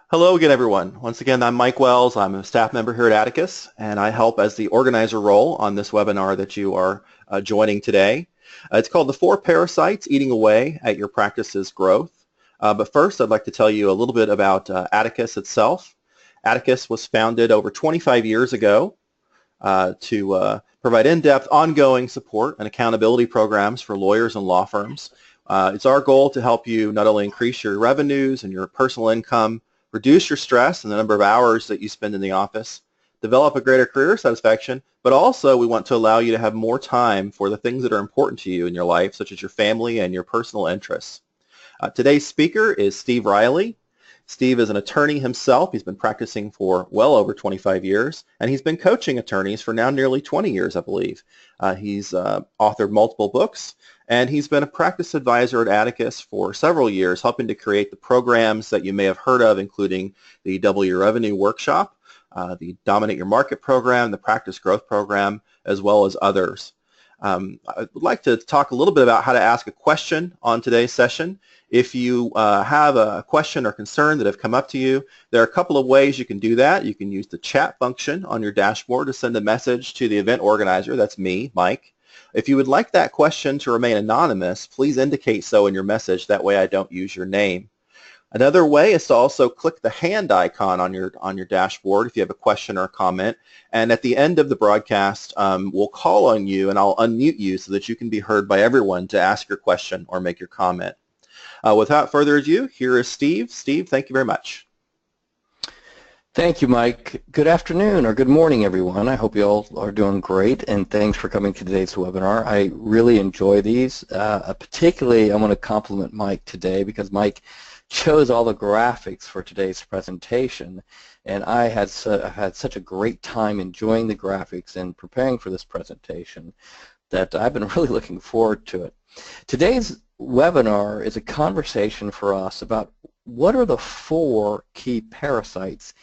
Hello again, everyone. Once again, I'm Mike Wells. I'm a staff member here at Atticus, and I help as the organizer role on this webinar that you are joining today. It's called The 4 Parasites Eating Away at Your Practice's Growth. But first, I'd like to tell you a little bit about Atticus itself. Atticus was founded over 25 years ago to provide in-depth, ongoing support and accountability programs for lawyers and law firms. It's our goal to help you not only increase your revenues and your personal income, reduce your stress and the number of hours that you spend in the office, develop a greater career satisfaction, but also we want to allow you to have more time for the things that are important to you in your life, such as your family and your personal interests. Today's speaker is Steve Riley. Steve is an attorney himself. He's been practicing for well over 25 years, and he's been coaching attorneys for now nearly 20 years, I believe. He's authored multiple books, and he's been a practice advisor at Atticus for several years, helping to create the programs that you may have heard of, including the Double Your Revenue Workshop, the Dominate Your Market program, the Practice Growth program, as well as others. I would like to talk a little bit about how to ask a question on today's session. If you have a question or concern that have come up to you, there are a couple of ways you can do that. You can use the chat function on your dashboard to send a message to the event organizer. That's me, Mike. If you would like that question to remain anonymous, please indicate so in your message. That way I don't use your name. Another way is to also click the hand icon on your dashboard if you have a question or a comment. And at the end of the broadcast, we'll call on you and I'll unmute you so that you can be heard by everyone to ask your question or make your comment. Without further ado, here is Steve. Steve, thank you very much. Thank you, Mike. Good afternoon or good morning, everyone. I hope you all are doing great, and thanks for coming to today's webinar. I really enjoy these. Particularly, I want to compliment Mike today because Mike chose all the graphics for today's presentation, and I had such a great time enjoying the graphics and preparing for this presentation that I've been really looking forward to it. Today's webinar is a conversation for us about what are the 4 key parasites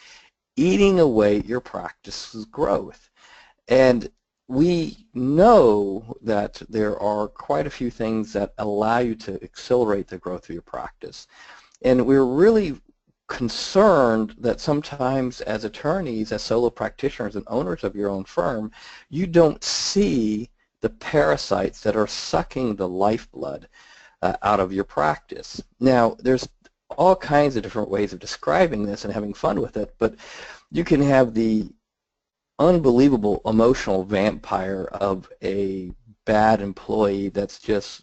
eating away your practice's growth. And we know that there are quite a few things that allow you to accelerate the growth of your practice. And we're really concerned that sometimes as attorneys, as solo practitioners and owners of your own firm, you don't see the parasites that are sucking the lifeblood out of your practice. Now, there's all kinds of different ways of describing this and having fun with it, but you can have the unbelievable emotional vampire of a bad employee that's just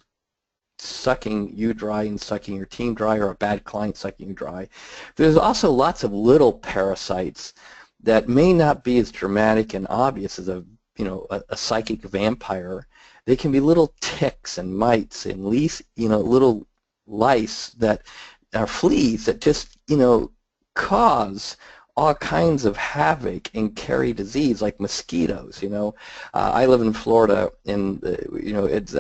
sucking you dry and sucking your team dry, or a bad client sucking you dry. There's also lots of little parasites that may not be as dramatic and obvious as a psychic vampire. They can be little ticks and mites and little lice that are fleas that just cause all kinds of havoc and carry disease, like mosquitoes. I live in Florida, and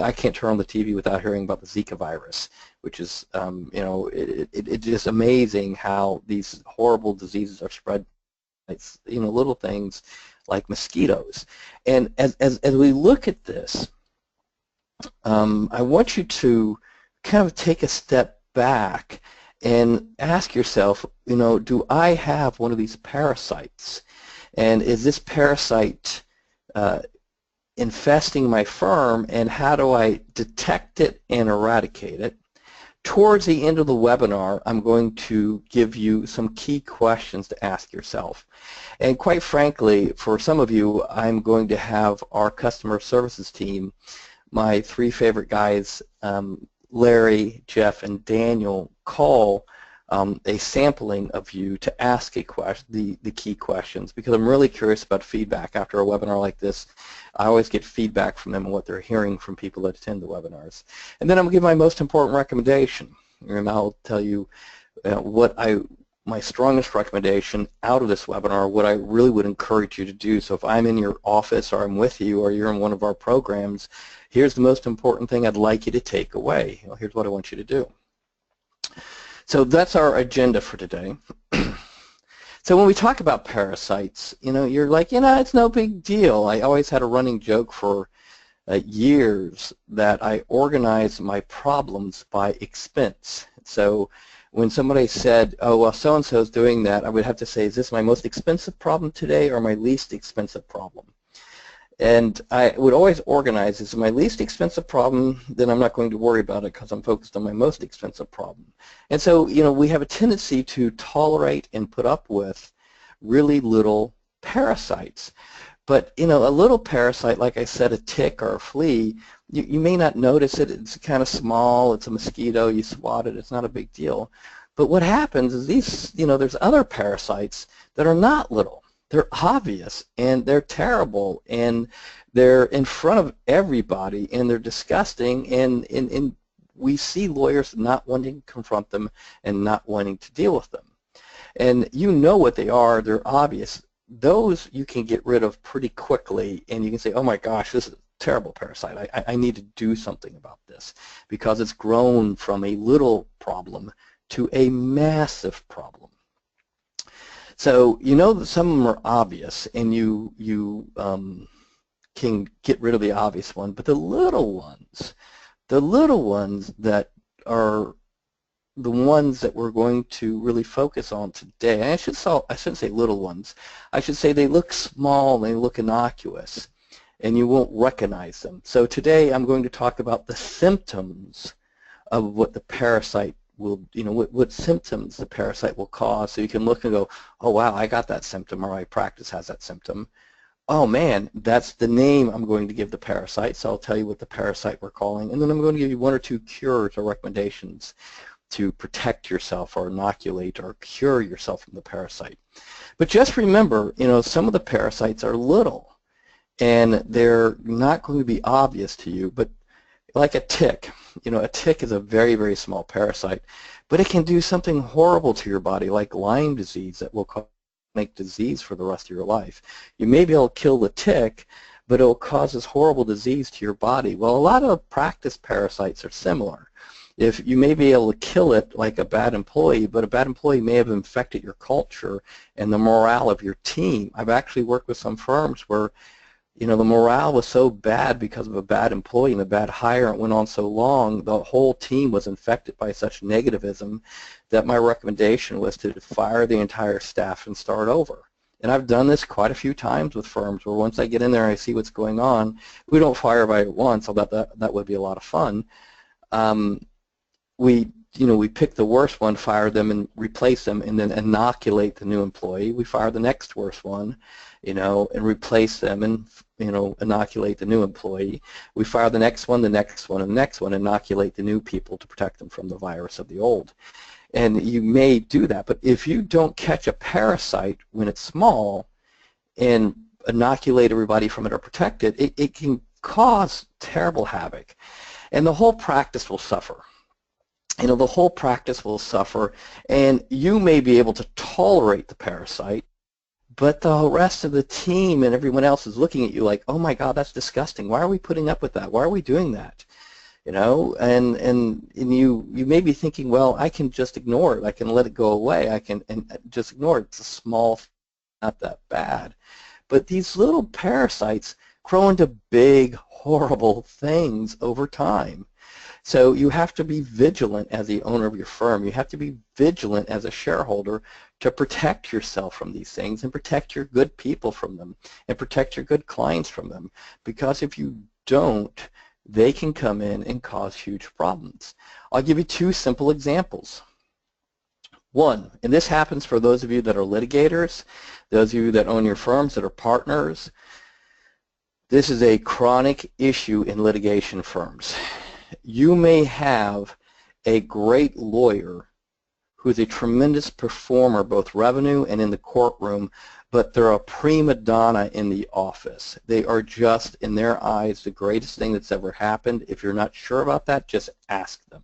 I can't turn on the TV without hearing about the Zika virus, which is it's just amazing how these horrible diseases are spread. It's little things like mosquitoes. And as we look at this, I want you to kind of take a step back and ask yourself, do I have one of these parasites? And is this parasite infesting my firm, and how do I detect it and eradicate it? Towards the end of the webinar, I'm going to give you some key questions to ask yourself. And quite frankly, for some of you, I'm going to have our customer services team, my 3 favorite guys, Larry, Jeff, and Daniel, call a sampling of you to ask the key questions, because I'm really curious about feedback. After a webinar like this, I always get feedback from them on what they're hearing from people that attend the webinars. And then I'm going to give my most important recommendation, and I'll tell you my strongest recommendation out of this webinar, what I really would encourage you to do. So if I'm in your office, or I'm with you, or you're in one of our programs, here's the most important thing I'd like you to take away. Here's what I want you to do. So that's our agenda for today. So when we talk about parasites, you're like, it's no big deal. I always had a running joke for years that I organize my problems by expense. So when somebody said, oh, well, so-and-so is doing that, I would have to say, is this my most expensive problem today or my least expensive problem? And I would always organize, this is my least expensive problem, then I'm not going to worry about it because I'm focused on my most expensive problem. And so, we have a tendency to tolerate and put up with really little parasites. But, a little parasite, like I said, a tick or a flea, you may not notice it. It's kind of small. It's a mosquito. You swat it. It's not a big deal. But what happens is these, there's other parasites that are not little. They're obvious, and they're terrible, and they're in front of everybody, and they're disgusting, and we see lawyers not wanting to confront them and not wanting to deal with them. And you know what they are. They're obvious. Those you can get rid of pretty quickly, and you can say, oh my gosh, this is a terrible parasite. I need to do something about this because it's grown from a little problem to a massive problem. So you know that some of them are obvious, and you can get rid of the obvious one, but the little ones that are the ones that we're going to really focus on today. And I shouldn't say little ones. I should say they look small and they look innocuous, and you won't recognize them. So today I'm going to talk about the symptoms of what the parasite will, what symptoms the parasite will cause. So you can look and go, oh wow, I got that symptom, or my practice has that symptom. Oh man, that's the name I'm going to give the parasite. So I'll tell you what the parasite we're calling, and then I'm going to give you one or two cures or recommendations to protect yourself or inoculate or cure yourself from the parasite. But just remember, some of the parasites are little, and they're not going to be obvious to you, but like a tick, a tick is a very, very small parasite, but it can do something horrible to your body, like Lyme disease, that will cause chronic disease for the rest of your life. You may be able to kill the tick, but it will cause this horrible disease to your body. Well, a lot of practice parasites are similar. If you may be able to kill it like a bad employee, but a bad employee may have infected your culture and the morale of your team. I've actually worked with some firms where the morale was so bad because of a bad employee and a bad hire, and it went on so long, the whole team was infected by such negativism that my recommendation was to fire the entire staff and start over. And I've done this quite a few times with firms where once I get in there and I see what's going on, we don't fire everybody at once, although that would be a lot of fun. We pick the worst one, fire them and replace them, and then inoculate the new employee. We fire the next worst one, and replace them, and inoculate the new employee. We fire the next one, and the next one, inoculate the new people to protect them from the virus of the old. And you may do that, but if you don't catch a parasite when it's small and inoculate everybody from it or protect it, it can cause terrible havoc, and the whole practice will suffer. The whole practice will suffer, and you may be able to tolerate the parasite, but the rest of the team and everyone else is looking at you like, oh my God, that's disgusting. Why are we putting up with that? Why are we doing that? And you may be thinking, well, I can just ignore it. I can let it go away. I can just ignore it. It's a small thing, not that bad. But these little parasites grow into big, horrible things over time. So you have to be vigilant as the owner of your firm. You have to be vigilant as a shareholder to protect yourself from these things and protect your good people from them and protect your good clients from them. Because if you don't, they can come in and cause huge problems. I'll give you two simple examples. One, and this happens for those of you that are litigators, those of you that own your firms, that are partners. This is a chronic issue in litigation firms. You may have a great lawyer who's a tremendous performer, both revenue and in the courtroom, but they're a prima donna in the office. They are just, in their eyes, the greatest thing that's ever happened. If you're not sure about that, just ask them.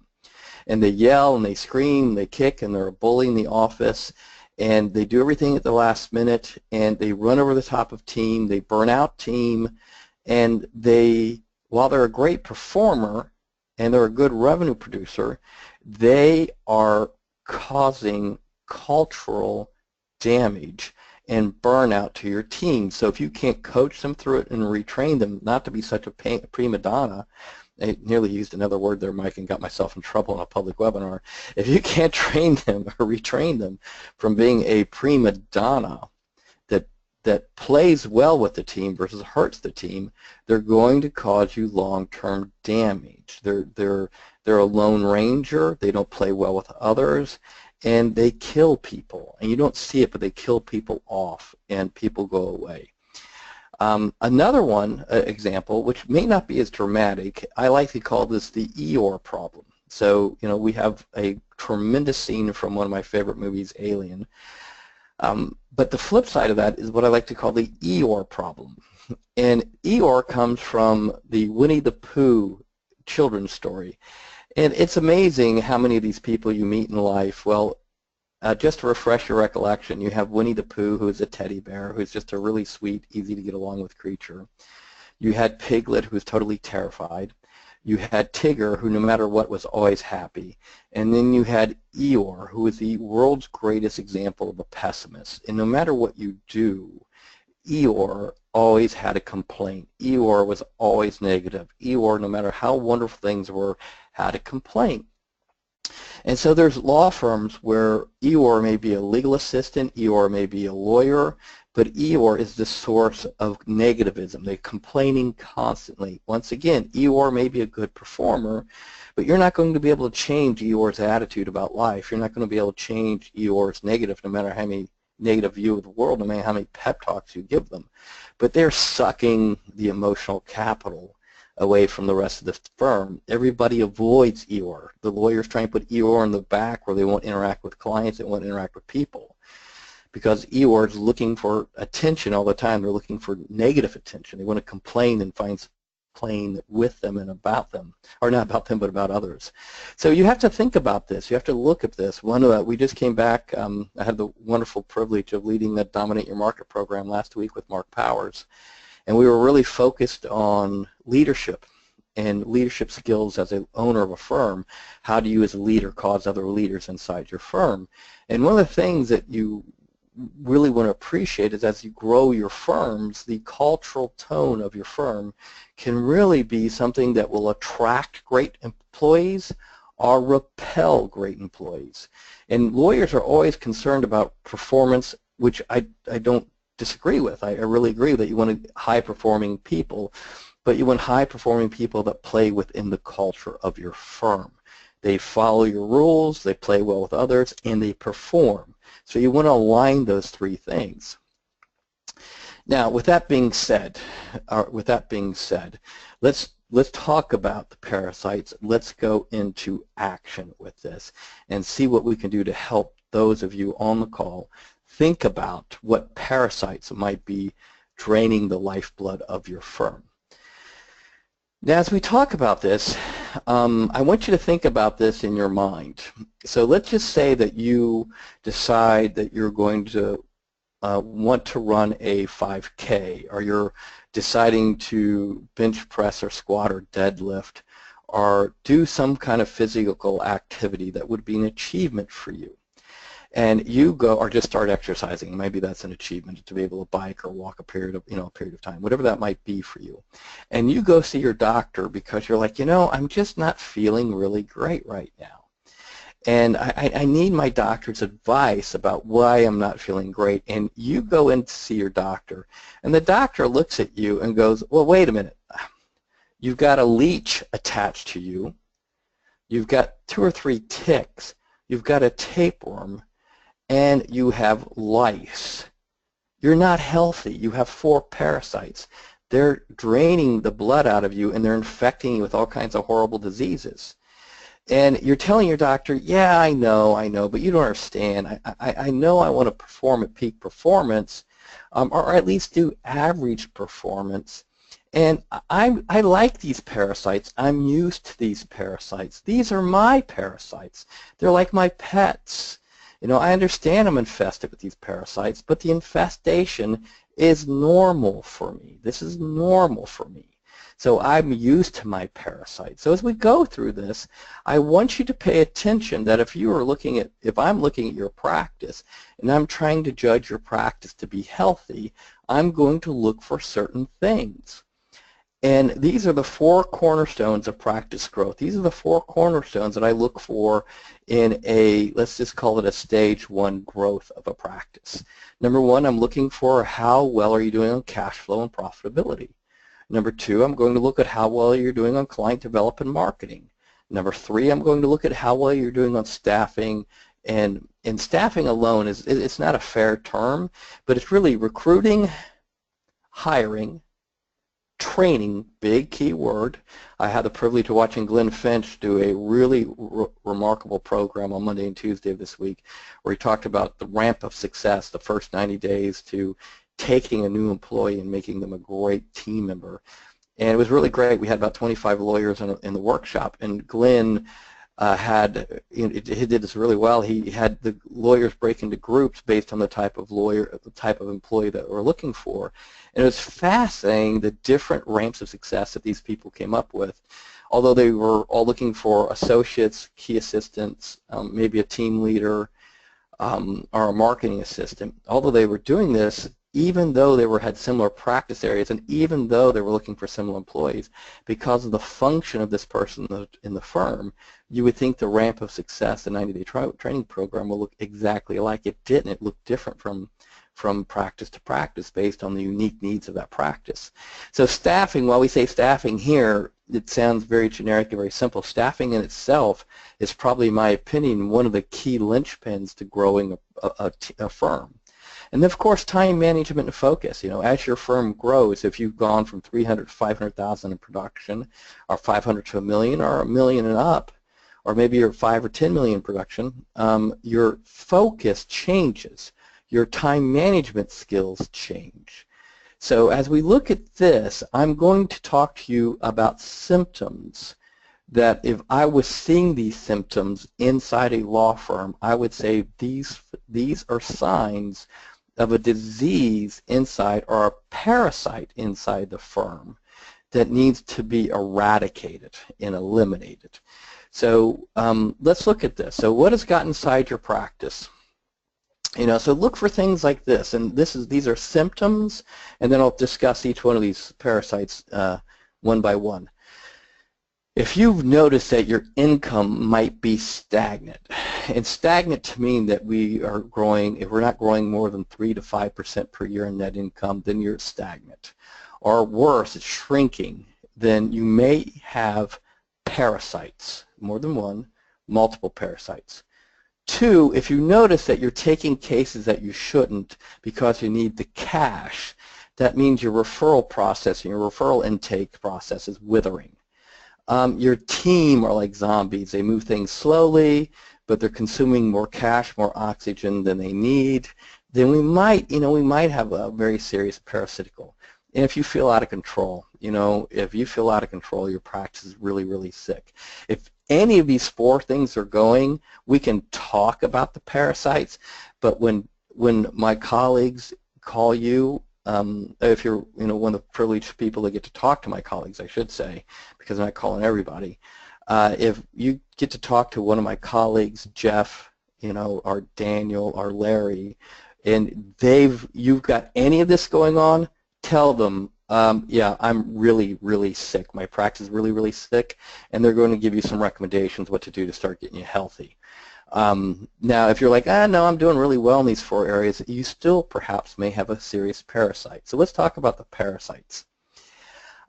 And they yell and they scream, they kick, and they're a bully in the office, and they do everything at the last minute, and they run over the top of team, they burn out team, and they, while they're a great performer and they're a good revenue producer, they are causing cultural damage and burnout to your team. So if you can't coach them through it and retrain them not to be such a prima donna, I nearly used another word there, Mike, and got myself in trouble in a public webinar. If you can't train them or retrain them from being a prima donna that plays well with the team versus hurts the team, they're going to cause you long-term damage. They're a lone ranger. They don't play well with others, and they kill people. And you don't see it, but they kill people off, and people go away. Another one example, which may not be as dramatic, I like to call this the Eeyore problem. So, we have a tremendous scene from one of my favorite movies, Alien. But the flip side of that is what I like to call the Eeyore problem. And Eeyore comes from the Winnie the Pooh children's story. And it's amazing how many of these people you meet in life. Well, just to refresh your recollection, you have Winnie the Pooh, who is a teddy bear, who's just a really sweet, easy to get along with creature. You had Piglet, who was totally terrified. You had Tigger, who no matter what was always happy. And then you had Eeyore, who is the world's greatest example of a pessimist. And no matter what you do, Eeyore always had a complaint. Eeyore was always negative. Eeyore, no matter how wonderful things were, had a complaint. And so there's law firms where Eeyore may be a legal assistant, Eeyore may be a lawyer, but Eeyore is the source of negativism. They're complaining constantly. Once again, Eeyore may be a good performer, but you're not going to be able to change Eeyore's attitude about life. You're not going to be able to change Eeyore's negative, no matter how many negative view of the world, no matter how many pep talks you give them. But they're sucking the emotional capital away from the rest of the firm. Everybody avoids Eeyore. The lawyers try and put Eeyore in the back where they won't interact with clients, they won't interact with people. Because Eeyore is looking for attention all the time. They're looking for negative attention. They want to complain and find complain with them and about them, or not about them, but about others. So you have to think about this. You have to look at this. We just came back. I had the wonderful privilege of leading the Dominate Your Market program last week with Mark Powers. And we were really focused on leadership and leadership skills as an owner of a firm. How do you as a leader cause other leaders inside your firm? And one of the things that you really want to appreciate is as you grow your firms, the cultural tone of your firm can really be something that will attract great employees or repel great employees. And lawyers are always concerned about performance, which I don't disagree with. I really agree that you want high-performing people, but you want high-performing people that play within the culture of your firm. They follow your rules, they play well with others, and they perform. So you want to align those three things. Now, with that being said, let's talk about the parasites. Let's go into action with this and see what we can do to help those of you on the call think about what parasites might be draining the lifeblood of your firm. Now, as we talk about this, I want you to think about this in your mind. So let's just say that you decide that you're going to want to run a 5K, or you're deciding to bench press or squat or deadlift or do some kind of physical activity that would be an achievement for you. And you go, or just start exercising. Maybe that's an achievement to be able to bike or walk a period of time, whatever that might be for you. And you go see your doctor because you're like, I'm just not feeling really great right now. And I need my doctor's advice about why I'm not feeling great. And you go in to see your doctor, and the doctor looks at you and goes, well, wait a minute. You've got a leech attached to you. You've got 2 or 3 ticks. You've got a tapeworm. And you have lice. You're not healthy. You have 4 parasites. They're draining the blood out of you, and they're infecting you with all kinds of horrible diseases. And you're telling your doctor, yeah, I know, but you don't understand. I know I want to perform at peak performance, or at least do average performance. And I like these parasites. I'm used to these parasites. These are my parasites. They're like my pets. I understand I'm infested with these parasites, but the infestation is normal for me. This is normal for me. So I'm used to my parasites. So as we go through this, I want you to pay attention that if I'm looking at your practice and I'm trying to judge your practice to be healthy, I'm going to look for certain things. And these are the 4 cornerstones of practice growth. These are the 4 cornerstones that I look for in a, let's just call it a stage 1 growth of a practice. Number 1, I'm looking for how well are you doing on cash flow and profitability. Number 2, I'm going to look at how well you're doing on client development and marketing. Number 3, I'm going to look at how well you're doing on staffing. And staffing alone it's not a fair term, but it's really recruiting, hiring, training, big key word. I had the privilege of watching Glenn Finch do a really remarkable program on Monday and Tuesday of this week where he talked about the ramp of success, the first 90 days to taking a new employee and making them a great team member. And it was really great. We had about 25 lawyers in the workshop, and Glenn he did this really well. He had the lawyers break into groups based on the type of lawyer, the type of employee that we're looking for. And it was fascinating the different ramps of success that these people came up with. Although they were all looking for associates, key assistants, maybe a team leader, or a marketing assistant, although they were doing this, even though they had similar practice areas and even though they were looking for similar employees, because of the function of this person in the firm, you would think the ramp of success, the 90-day training program, will look exactly alike. It didn't. It looked different from practice to practice based on the unique needs of that practice. So staffing, while we say staffing here, it sounds very generic and very simple. Staffing in itself is probably, in my opinion, one of the key linchpins to growing a firm. And then, of course, time management and focus. You know, as your firm grows, if you've gone from 300 to 500,000 in production, or 500 to $1 million, or $1 million and up, or maybe you're 5 or 10 million in production, your focus changes. Your time management skills change. So as we look at this, I'm going to talk to you about symptoms that if I was seeing these symptoms inside a law firm, I would say these are signs of a disease inside or a parasite inside the firm that needs to be eradicated and eliminated. So let's look at this. So what has got inside your practice? You know, so look for things like this, and these are symptoms, and then I'll discuss each one of these parasites one by one. If you've noticed that your income might be stagnant, and stagnant to mean that we are growing, if we're not growing more than 3 to 5% per year in net income, then you're stagnant. Or worse, it's shrinking, then you may have parasites, more than one, multiple parasites. 2, if you notice that you're taking cases that you shouldn't because you need the cash, that means your referral process and your referral intake process is withering. Your team are like zombies. They move things slowly, but they're consuming more cash, more oxygen than they need. Then we might have a very serious parasitical. And if you feel out of control, if you feel out of control, your practice is really, really sick. If any of these 4 things are going, we can talk about the parasites, but when my colleagues call you, if you're one of the privileged people that get to talk to my colleagues, I should say, because I'm not calling everybody, if you get to talk to one of my colleagues, Jeff, or Daniel or Larry, and you've got any of this going on, tell them, yeah, I'm really, really sick. My practice is really, really sick, and they're going to give you some recommendations what to do to start getting you healthy. Now, if you're like, no, I'm doing really well in these 4 areas, you still perhaps may have a serious parasite. So let's talk about the parasites.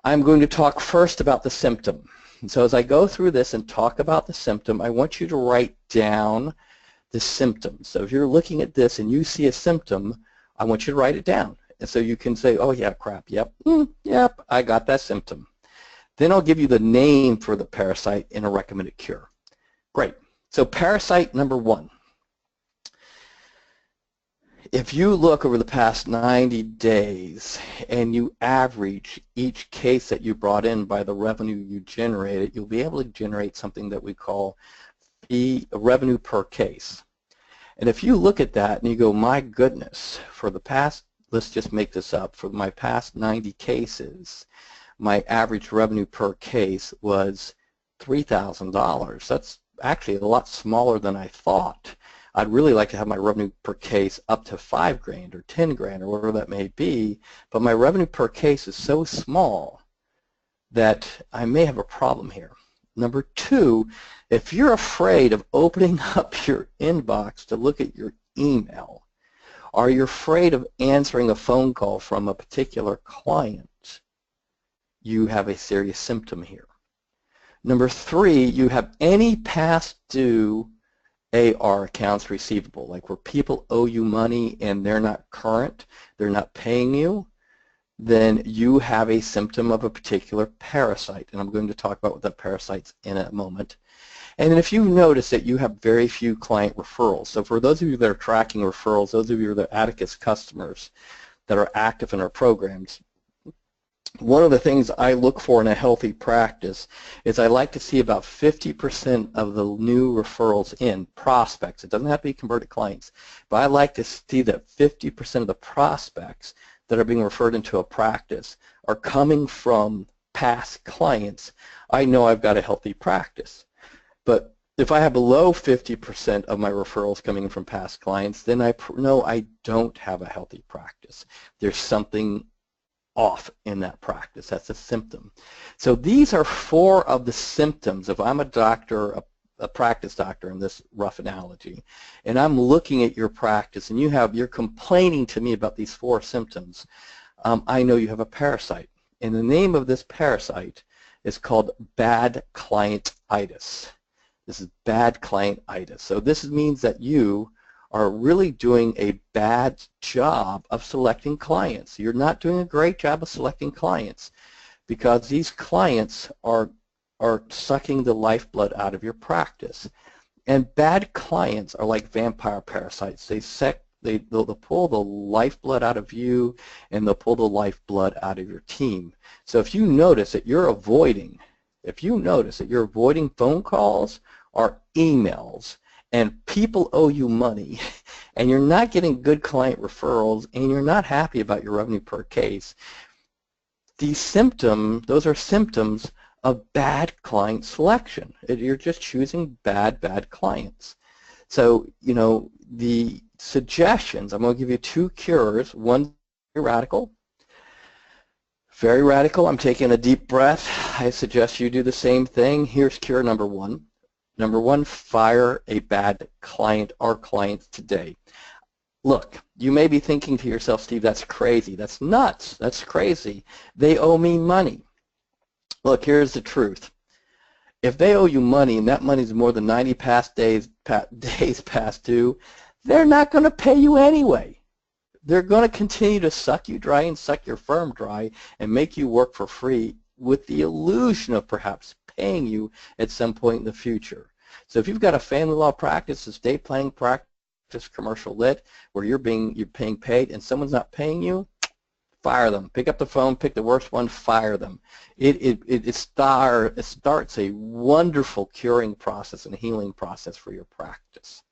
I'm going to talk first about the symptom. And so as I go through this and talk about the symptom, I want you to write down the symptom. So if you're looking at this and you see a symptom, I want you to write it down. And so you can say, oh yeah, crap, yep, yep, I got that symptom. Then I'll give you the name for the parasite and a recommended cure. Great. So parasite number 1. If you look over the past 90 days and you average each case that you brought in by the revenue you generated, you'll be able to generate something that we call revenue per case. And if you look at that and you go, my goodness, for the past, let's just make this up, for my past 90 cases, my average revenue per case was $3,000. That's actually a lot smaller than I thought. I'd really like to have my revenue per case up to $5 grand or 10 grand or whatever that may be, but my revenue per case is so small that I may have a problem here. Number two, if you're afraid of opening up your inbox to look at your email, or you're afraid of answering a phone call from a particular client, you have a serious symptom here. Number three, you have any past due AR, accounts receivable, like where people owe you money and they're not current, they're not paying you, then you have a symptom of a particular parasite. And I'm going to talk about what that parasite's in a moment. And then if you notice that you have very few client referrals, so for those of you that are tracking referrals, those of you that are Atticus customers that are active in our programs, one of the things I look for in a healthy practice is I like to see about 50% of the new referrals in prospects. It doesn't have to be converted clients, but I like to see that 50% of the prospects that are being referred into a practice are coming from past clients. I know I've got a healthy practice. But if I have below 50% of my referrals coming in from past clients, then I know I don't have a healthy practice. There's something off in that practice. That's a symptom. So these are four of the symptoms. If I'm a doctor, a practice doctor in this rough analogy, and I'm looking at your practice and you're complaining to me about these four symptoms, I know you have a parasite. And the name of this parasite is called Badclientitis. This is Badclientitis. So this means that you are really doing a bad job of selecting clients. You're not doing a great job of selecting clients because these clients are sucking the lifeblood out of your practice. And bad clients are like vampire parasites. They'll pull the lifeblood out of you, and they'll pull the lifeblood out of your team. So if you notice that you're avoiding phone calls or emails, and people owe you money, and you're not getting good client referrals, and you're not happy about your revenue per case, those are symptoms of bad client selection. You're just choosing bad clients. So, the suggestions, I'm going to give you two cures. One, very radical. I'm taking a deep breath. I suggest you do the same thing. Here's cure number one. Number one, fire a bad client or clients today. Look, you may be thinking to yourself, Steve, that's crazy. That's nuts. That's crazy. They owe me money. Look, here's the truth. If they owe you money and that money is more than 90 days past due, they're not going to pay you anyway. They're going to continue to suck you dry and suck your firm dry and make you work for free with the illusion of perhaps paying you at some point in the future. So if you've got a family law practice, estate planning practice, commercial lit, where you're paying paid and someone's not paying you, fire them. Pick up the phone, pick the worst one, fire them. It starts a wonderful curing process and healing process for your practice.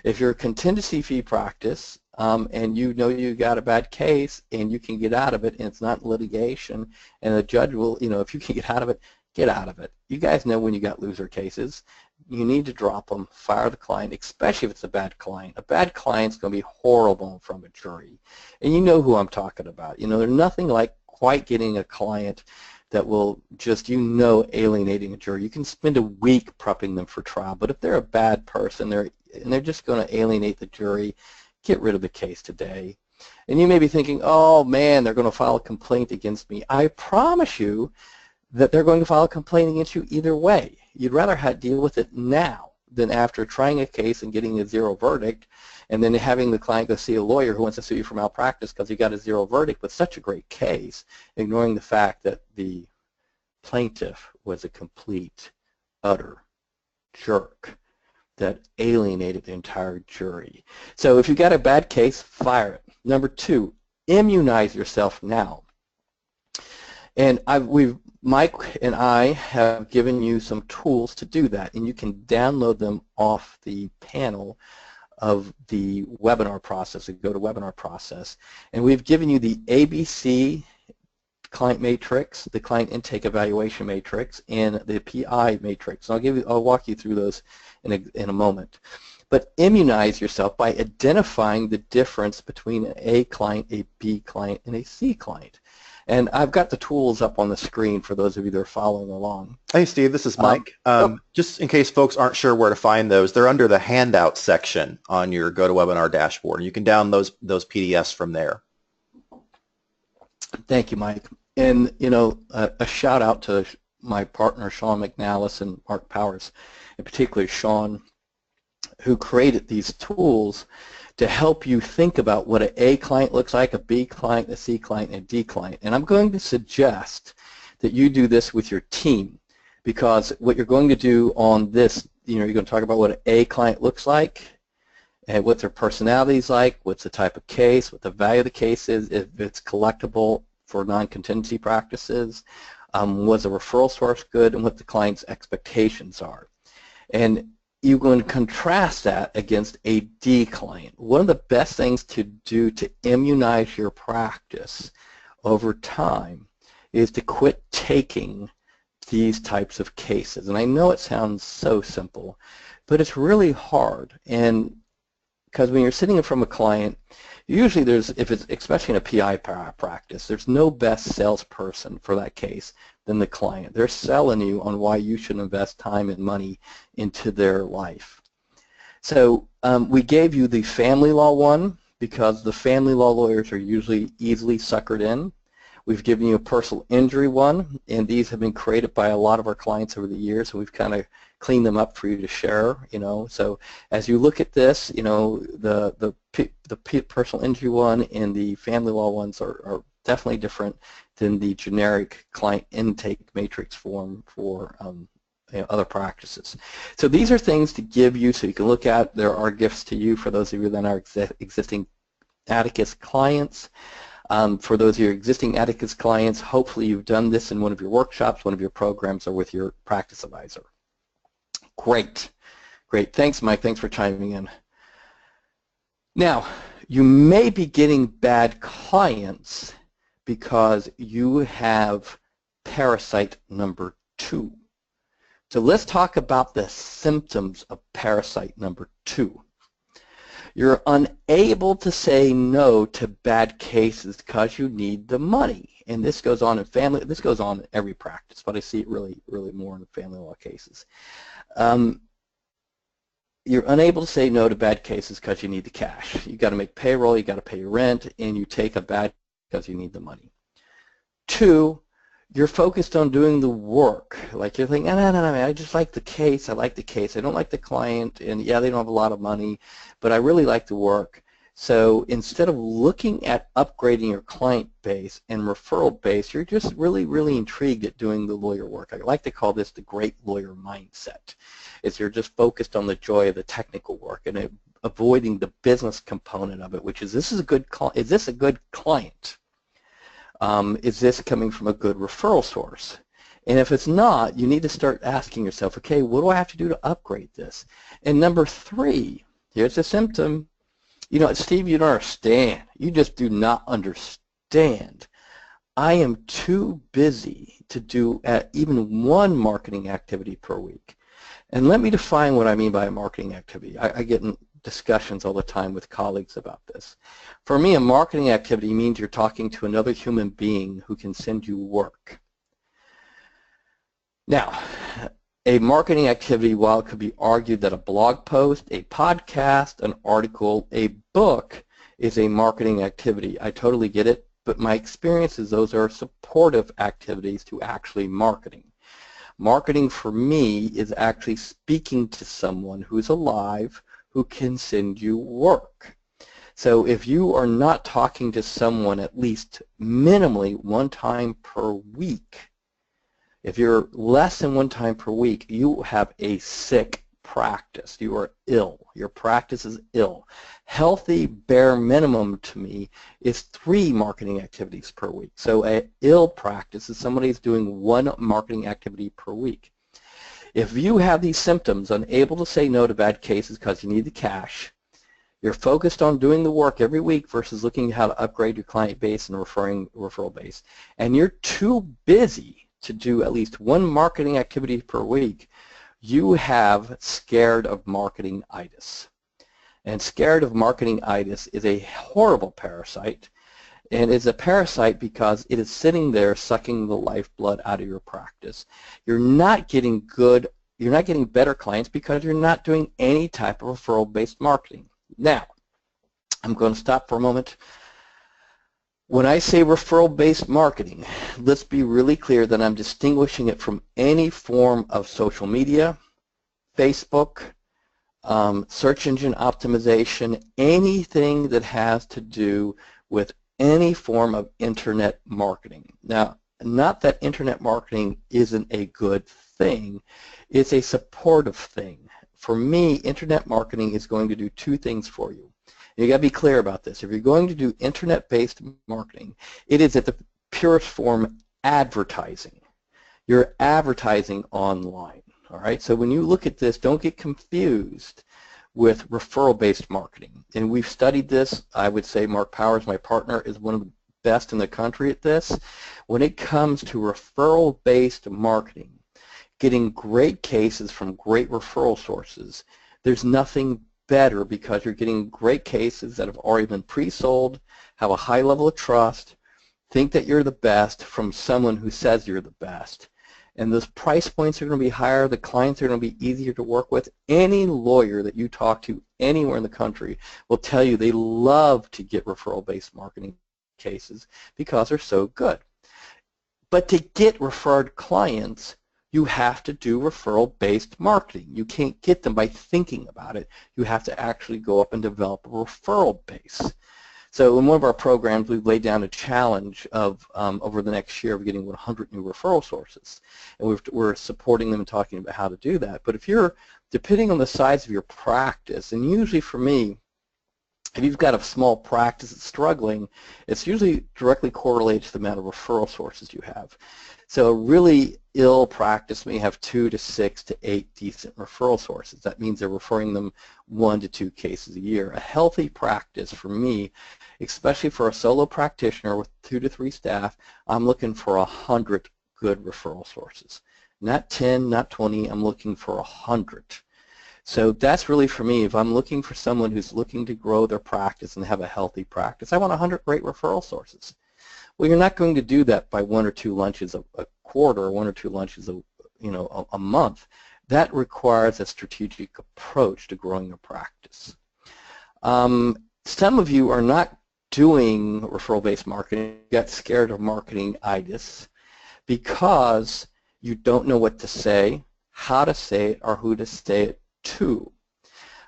If you're a contingency fee practice and you know you got a bad case and you can get out of it and it's not litigation and the judge will, if you can get out of it, get out of it. You guys know when you got loser cases, you need to drop them, fire the client, especially if it's a bad client. A bad client's going to be horrible in front of a jury. And you know who I'm talking about. There's nothing like quite getting a client that will just, alienating a jury. You can spend a week prepping them for trial, but if they're a bad person, they're just going to alienate the jury, get rid of the case today. And you may be thinking, oh man, they're going to file a complaint against me. I promise you that they're going to file a complaint against you either way. You'd rather deal with it now than after trying a case and getting a zero verdict and then having the client go see a lawyer who wants to sue you for malpractice because you got a zero verdict with such a great case, ignoring the fact that the plaintiff was a complete, utter jerk that alienated the entire jury. So if you got a bad case, fire it. Number two, immunize yourself now. And Mike and I have given you some tools to do that, and you can download them off the panel of the webinar process, the GoToWebinar process. And we've given you the ABC client matrix, the client intake evaluation matrix, and the PI matrix. And I'll walk you through those in a moment. But immunize yourself by identifying the difference between an A client, a B client, and a C client. And I've got the tools up on the screen for those of you that are following along. Hey, Steve, this is Mike. Just in case folks aren't sure where to find those, they're under the handout section on your GoToWebinar dashboard. You can download those PDFs from there. Thank you, Mike. And, you know, a shout out to my partner, Sean McNallis and Mark Powers, in particular Sean, who created these tools to help you think about what an A client looks like, a B client, a C client, and a D client. And I'm going to suggest that you do this with your team, because what you're going to do on this, you know, you're going to talk about what an A client looks like, and what their personality is like, what's the type of case, what the value of the case is, if it's collectible for non-contingency practices, was the referral source good, and what the client's expectations are. And you're going to contrast that against a D client. One of the best things to do to immunize your practice over time is to quit taking these types of cases. And I know it sounds so simple, but it's really hard. And because when you're sitting in front of a client, usually there's, if it's especially in a PI practice, there's no best salesperson for that case than the client. They're selling you on why you should invest time and money into their life. So we gave you the family law one because the family law lawyers are usually easily suckered in. We've given you a personal injury one, and these have been created by a lot of our clients over the years, and we've kind of cleaned them up for you to share, you know. So as you look at this, you know, the personal injury one and the family law ones are definitely different than the generic client intake matrix form for you know, other practices. So these are things to give you so you can look at. There are gifts to you for those of you that are existing Atticus clients. For those of your existing Atticus clients, hopefully you've done this in one of your workshops, one of your programs, or with your practice advisor. Great. Great. Thanks, Mike. Thanks for chiming in. Now, you may be getting bad clients because you have parasite number 2. So let's talk about the symptoms of parasite number 2. You're unable to say no to bad cases because you need the money. And this goes on in family, this goes on in every practice, but I see it really more in family law cases. You're unable to say no to bad cases because you need the cash. You got to make payroll, you got to pay your rent, and you take a bad because you need the money. 2, you're focused on doing the work. Like you're thinking, no, I just like the case. I like the case. I don't like the client, and yeah, they don't have a lot of money, but I really like the work. So instead of looking at upgrading your client base and referral base, you're just really intrigued at doing the lawyer work. I like to call this the great lawyer mindset. Is you're just focused on the joy of the technical work and avoiding the business component of it, which is is this a good client? Is this coming from a good referral source? And if it's not, you need to start asking yourself, okay, what do I have to do to upgrade this? And number 3, here's a symptom. You know, Steve, you don't understand. You just do not understand. I am too busy to do even one marketing activity per week. And let me define what I mean by a marketing activity. I get in discussions all the time with colleagues about this. For me, a marketing activity means you're talking to another human being who can send you work. Now, a marketing activity, while it could be argued that a blog post, a podcast, an article, a book is a marketing activity, I totally get it, but my experience is those are supportive activities to actually marketing. Marketing for me is actually speaking to someone who's alive who can send you work. So if you are not talking to someone at least minimally one time per week, if you're less than one time per week, you have a sick practice. You are ill. Your practice is ill. Healthy bare minimum to me is 3 marketing activities per week. So an ill practice is somebody who's doing 1 marketing activity per week. If you have these symptoms, unable to say no to bad cases because you need the cash, you're focused on doing the work every week versus looking at how to upgrade your client base and referral base, and you're too busy to do at least 1 marketing activity per week, you have Scaredofmarketingitits. And Scaredofmarketingitits is a horrible parasite, And it's a parasite because it is sitting there sucking the lifeblood out of your practice. You're not getting better clients because you're not doing any type of referral-based marketing. Now, I'm going to stop for a moment. When I say referral-based marketing, let's be really clear that I'm distinguishing it from any form of social media, Facebook, search engine optimization, anything that has to do with any form of internet marketing. Now, not that internet marketing isn't a good thing, it's a supportive thing. For me, internet marketing is going to do two things for you. You got to be clear about this. If you're going to do internet-based marketing, it is at the purest form advertising. You're advertising online. All right. So when you look at this, don't get confused with referral-based marketing. And we've studied this. I would say Mark Powers, my partner, is one of the best in the country at this. When it comes to referral-based marketing, getting great cases from great referral sources, there's nothing better because you're getting great cases that have already been pre-sold, have a high level of trust, think that you're the best from someone who says you're the best. And those price points are going to be higher, the clients are going to be easier to work with. Any lawyer that you talk to anywhere in the country will tell you they love to get referral-based marketing cases because they're so good. But to get referred clients, you have to do referral-based marketing. You can't get them by thinking about it. You have to actually go up and develop a referral base. So in one of our programs, we've laid down a challenge of over the next year of getting 100 new referral sources. And we're supporting them and talking about how to do that. But if you're, depending on the size of your practice, and usually for me, if you've got a small practice that's struggling, it's usually directly correlated to the amount of referral sources you have. So a really ill practice may have 2 to 6 to 8 decent referral sources. That means they're referring them 1 to 2 cases a year. A healthy practice for me, especially for a solo practitioner with 2 to 3 staff, I'm looking for 100 good referral sources. Not 10, not 20, I'm looking for 100. So that's really for me. If I'm looking for someone who's looking to grow their practice and have a healthy practice, I want 100 great referral sources. Well, you're not going to do that by 1 or 2 lunches a quarter, or 1 or 2 lunches a month. That requires a strategic approach to growing your practice. Some of you are not doing referral-based marketing. You got scared of marketingitis because you don't know what to say, how to say it, or who to say it to.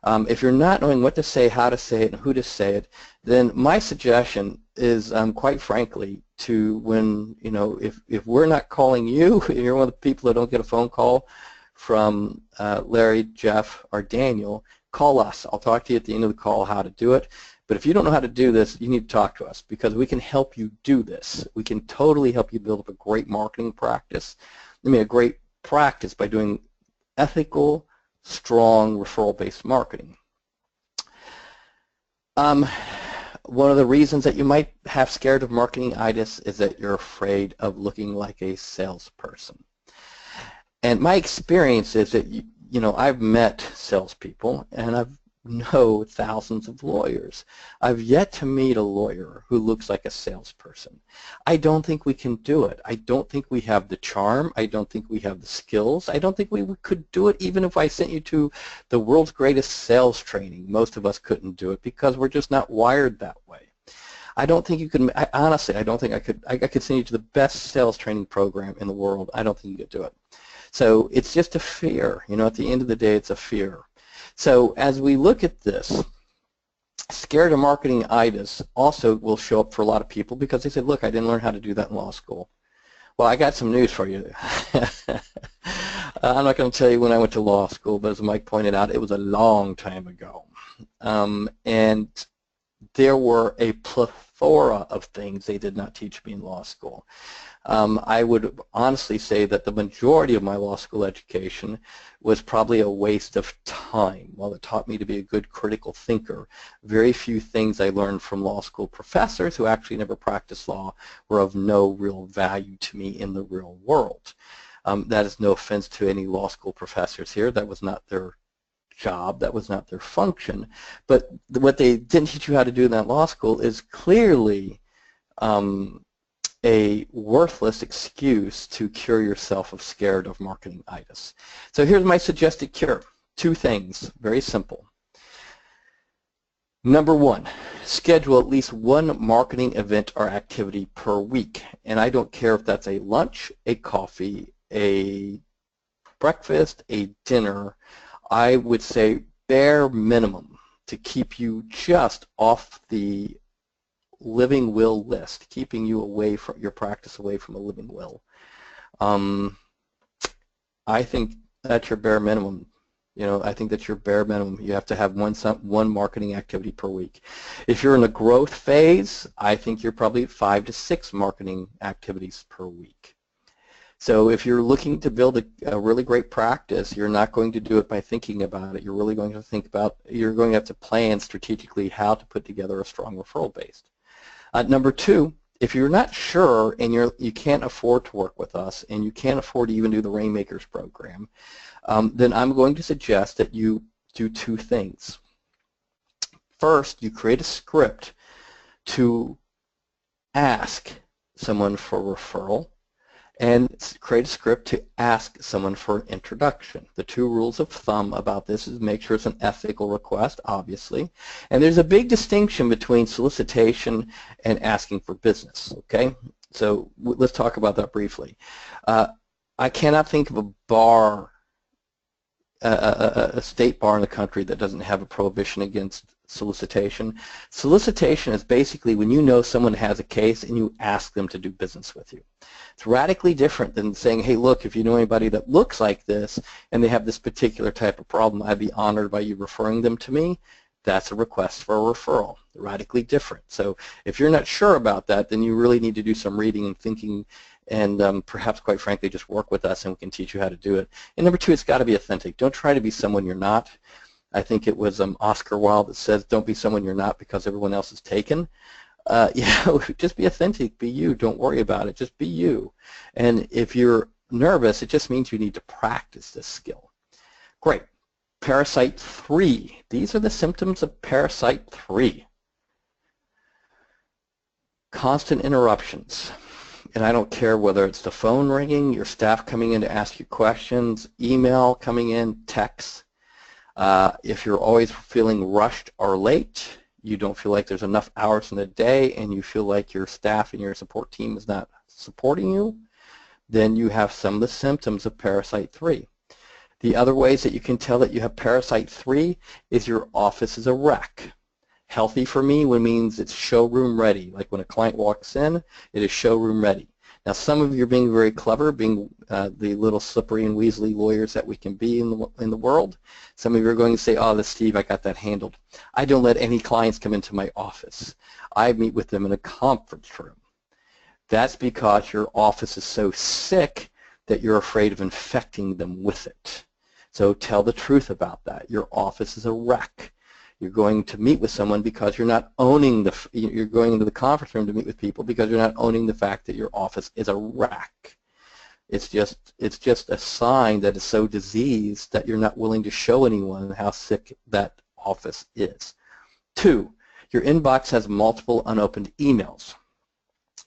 If you're not knowing what to say, how to say it, and who to say it, then my suggestion is, quite frankly, to when, if we're not calling you, and you're one of the people that don't get a phone call from Larry, Jeff, or Daniel, call us. I'll talk to you at the end of the call how to do it. But if you don't know how to do this, you need to talk to us because we can help you do this. We can totally help you build up a great marketing practice. I mean, a great practice by doing ethical, strong referral-based marketing. One of the reasons that you might have scared of marketingitis is that you're afraid of looking like a salesperson. And my experience is that, I've met salespeople and I've know thousands of lawyers. I've yet to meet a lawyer who looks like a salesperson. I don't think we can do it. I don't think we have the charm. I don't think we have the skills. I don't think we could do it even if I sent you to the world's greatest sales training. Most of us couldn't do it because we're just not wired that way. I don't think you could, honestly, I don't think I could send you to the best sales training program in the world. I don't think you could do it. So it's just a fear. At the end of the day, it's a fear. So as we look at this, scared of marketingitis also will show up for a lot of people because they said, look, I didn't learn how to do that in law school. Well, I got some news for you. I'm not going to tell you when I went to law school, but as Mike pointed out, it was a long time ago. And there were a plethora of things they did not teach me in law school. I would honestly say that the majority of my law school education was probably a waste of time. While it taught me to be a good critical thinker, very few things I learned from law school professors who actually never practiced law were of no real value to me in the real world. That is no offense to any law school professors here. That was not their job. That was not their function. But what they didn't teach you how to do in that law school is clearly a worthless excuse to cure yourself of Scaredofmarketingittis. So here's my suggested cure. 2 things, very simple. Number 1, schedule at least 1 marketing event or activity per week. And I don't care if that's a lunch, a coffee, a breakfast, a dinner. I would say bare minimum to keep you just off the living will list, keeping you away from your practice away from a living will. I think that's your bare minimum. I think that's your bare minimum. You have to have one marketing activity per week. If you're in the growth phase, I think you're probably at 5 to 6 marketing activities per week. So if you're looking to build a really great practice, you're not going to do it by thinking about it. You're really going to you're going to have to plan strategically how to put together a strong referral base. Number 2, if you're not sure and you can't afford to work with us and you can't afford to even do the Rainmakers program, then I'm going to suggest that you do 2 things. First, you create a script to ask someone for referral, and create a script to ask someone for an introduction. The 2 rules of thumb about this is make sure it's an ethical request, obviously, and there's a big distinction between solicitation and asking for business, okay? So let's talk about that briefly. I cannot think of a bar, a state bar in the country that doesn't have a prohibition against solicitation. Solicitation is basically when you know someone has a case and you ask them to do business with you. It's radically different than saying, hey, look, if you know anybody that looks like this and they have this particular type of problem, I'd be honored by you referring them to me. That's a request for a referral. Radically different. So if you're not sure about that, then you really need to do some reading and thinking and perhaps, quite frankly, just work with us and we can teach you how to do it. And number 2, it's got to be authentic. Don't try to be someone you're not. I think it was Oscar Wilde that says, don't be someone you're not because everyone else is taken. Just be authentic, be you, don't worry about it, just be you. And if you're nervous, it just means you need to practice this skill. Great. Parasite 3. These are the symptoms of Parasite 3. Constant interruptions. And I don't care whether it's the phone ringing, your staff coming in to ask you questions, email coming in, texts. If you're always feeling rushed or late, you don't feel like there's enough hours in the day, and you feel like your staff and your support team is not supporting you, then you have some of the symptoms of Parasite 3. The other ways that you can tell that you have Parasite 3 is your office is a wreck. Healthy for me means it's showroom ready. Like when a client walks in, it is showroom ready. Now, some of you are being very clever, being the little slippery and weaselly lawyers that we can be in the world. Some of you are going to say, oh, Steve, I got that handled. I don't let any clients come into my office. I meet with them in a conference room. That's because your office is so sick that you're afraid of infecting them with it. So tell the truth about that. Your office is a wreck. You're going to meet with someone because you're not owning you're going into the conference room to meet with people because you're not owning the fact that your office is a wreck. It's just a sign that it's so diseased that you're not willing to show anyone how sick that office is. 2, your inbox has multiple unopened emails.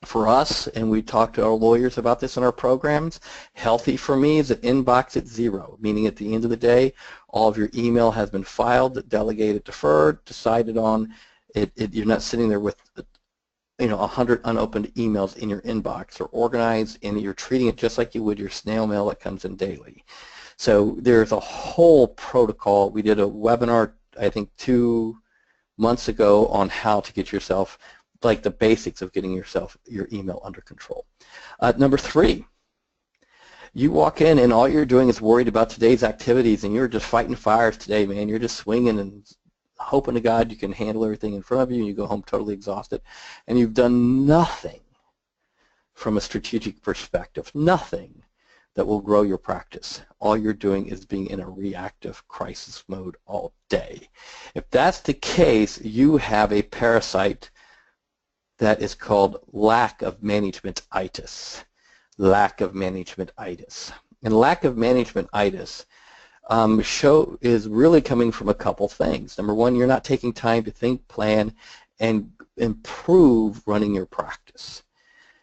For us, and we talk to our lawyers about this in our programs, healthy for me is an inbox at 0, meaning at the end of the day, all of your email has been filed, delegated, deferred, decided on. You're not sitting there with 100 unopened emails in your inbox. They're organized, and you're treating it just like you would your snail mail that comes in daily. So there's a whole protocol. We did a webinar, I think, 2 months ago on how to get yourself, like the basics of getting your email under control. Number 3, you walk in and all you're doing is worried about today's activities and you're just fighting fires today, man. You're just swinging and hoping to God you can handle everything in front of you, and you go home totally exhausted, and you've done nothing from a strategic perspective, nothing that will grow your practice. All you're doing is being in a reactive crisis mode all day. If that's the case, you have a parasite that is called Lackofmanagementitis. Lackofmanagementitis. And Lackofmanagementitis is really coming from a couple things. Number 1, you're not taking time to think, plan, and improve running your practice.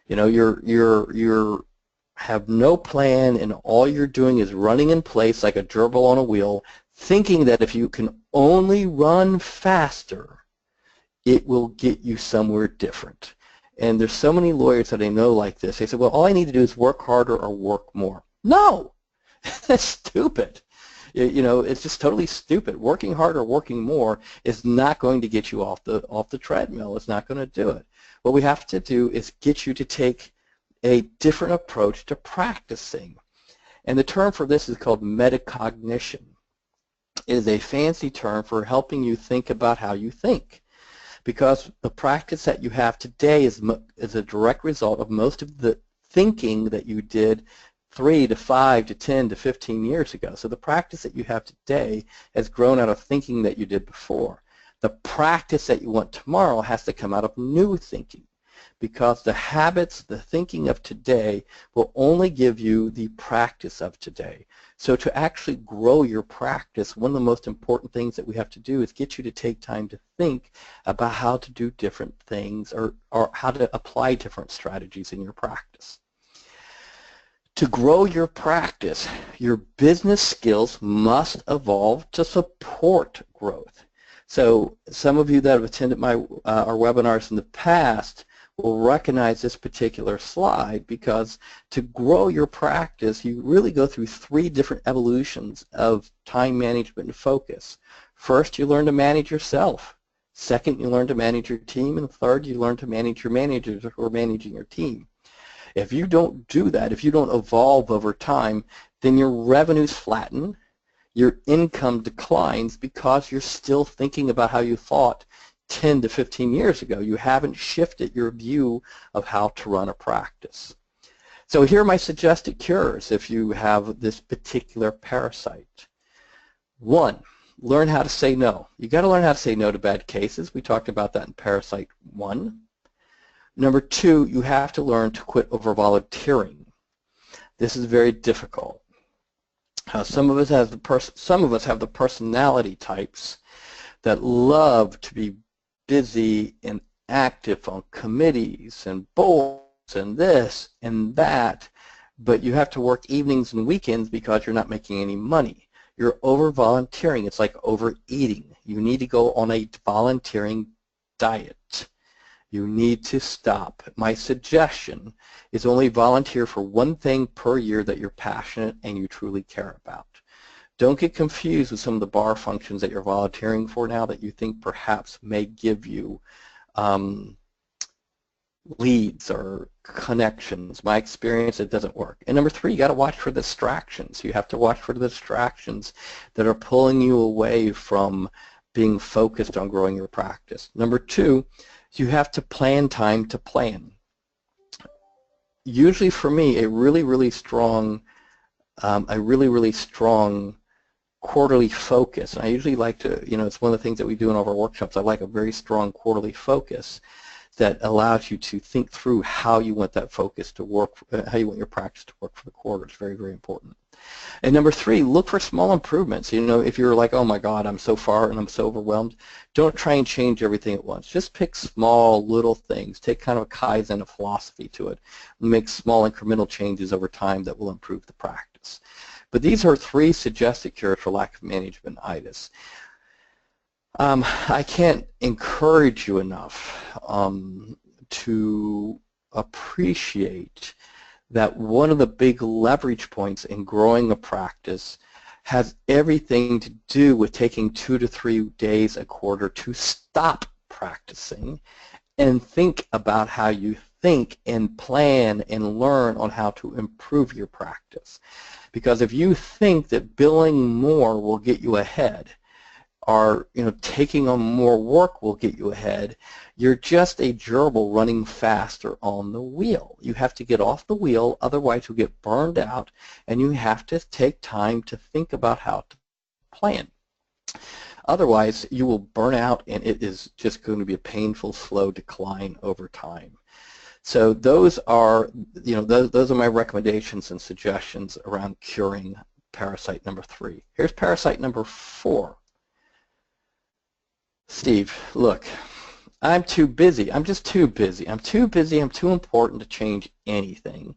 You know, you're have no plan, and all you're doing is running in place like a gerbil on a wheel, thinking that if you can only run faster, it will get you somewhere different. And there's so many lawyers that I know like this. They say, well, all I need to do is work harder or work more. No, that's stupid. You know, it's just totally stupid. Working harder or working more is not going to get you off the treadmill. It's not going to do it. What we have to do is get you to take a different approach to practicing. And the term for this is called metacognition. It is a fancy term for helping you think about how you think. Because the practice that you have today is a direct result of most of the thinking that you did 3 to 5 to 10 to 15 years ago. So the practice that you have today has grown out of thinking that you did before. The practice that you want tomorrow has to come out of new thinking, because the habits, the thinking of today will only give you the practice of today. So to actually grow your practice, one of the most important things that we have to do is get you to take time to think about how to do different things, or how to apply different strategies in your practice. To grow your practice, your business skills must evolve to support growth. So some of you that have attended our webinars in the past will recognize this particular slide, because to grow your practice, you really go through 3 different evolutions of time management and focus. First, you learn to manage yourself. Second, you learn to manage your team. And third, you learn to manage your managers who are managing your team. If you don't do that, if you don't evolve over time, then your revenues flatten, your income declines, because you're still thinking about how you thought 10 to 15 years ago. You haven't shifted your view of how to run a practice. So here are my suggested cures if you have this particular parasite. 1, learn how to say no. You got to learn how to say no to bad cases. We talked about that in Parasite 1. Number 2, you have to learn to quit over volunteering. This is very difficult. Some of us have the personality types that love to be busy and active on committees and boards and this and that, but you have to work evenings and weekends because you're not making any money. You're over volunteering. It's like overeating. You need to go on a volunteering diet. You need to stop. My suggestion is only volunteer for one thing per year that you're passionate and you truly care about. Don't get confused with some of the bar functions that you're volunteering for now that you think perhaps may give you leads or connections. My experience, it doesn't work. And number 3, you got to watch for distractions. You have to watch for the distractions that are pulling you away from being focused on growing your practice. Number 2, you have to plan time to plan. Usually for me, a really strong quarterly focus, and I usually like to, it's one of the things that we do in all of our workshops. I like a very strong quarterly focus that allows you to think through how you want that focus to work, how you want your practice to work for the quarter. It's very, very important. And number 3, look for small improvements. If you're like, oh my God, I'm so far and I'm so overwhelmed, don't try and change everything at once. Just pick small little things. Take kind of a Kaizen philosophy to it. Make small incremental changes over time that will improve the practice. But these are 3 suggested cures for Lackofmanagementitis. I can't encourage you enough to appreciate that one of the big leverage points in growing a practice has everything to do with taking 2 to 3 days a quarter to stop practicing and think about how you think and plan and learn on how to improve your practice. Because if you think that billing more will get you ahead, or taking on more work will get you ahead, you're just a gerbil running faster on the wheel. You have to get off the wheel, otherwise you'll get burned out, and you have to take time to think about how to plan. Otherwise, you will burn out, and it is just going to be a painful, slow decline over time. So those are, those are my recommendations and suggestions around curing parasite number 3. Here's parasite number 4. Steve, look, I'm too busy. I'm just too busy. I'm too busy. I'm too important to change anything.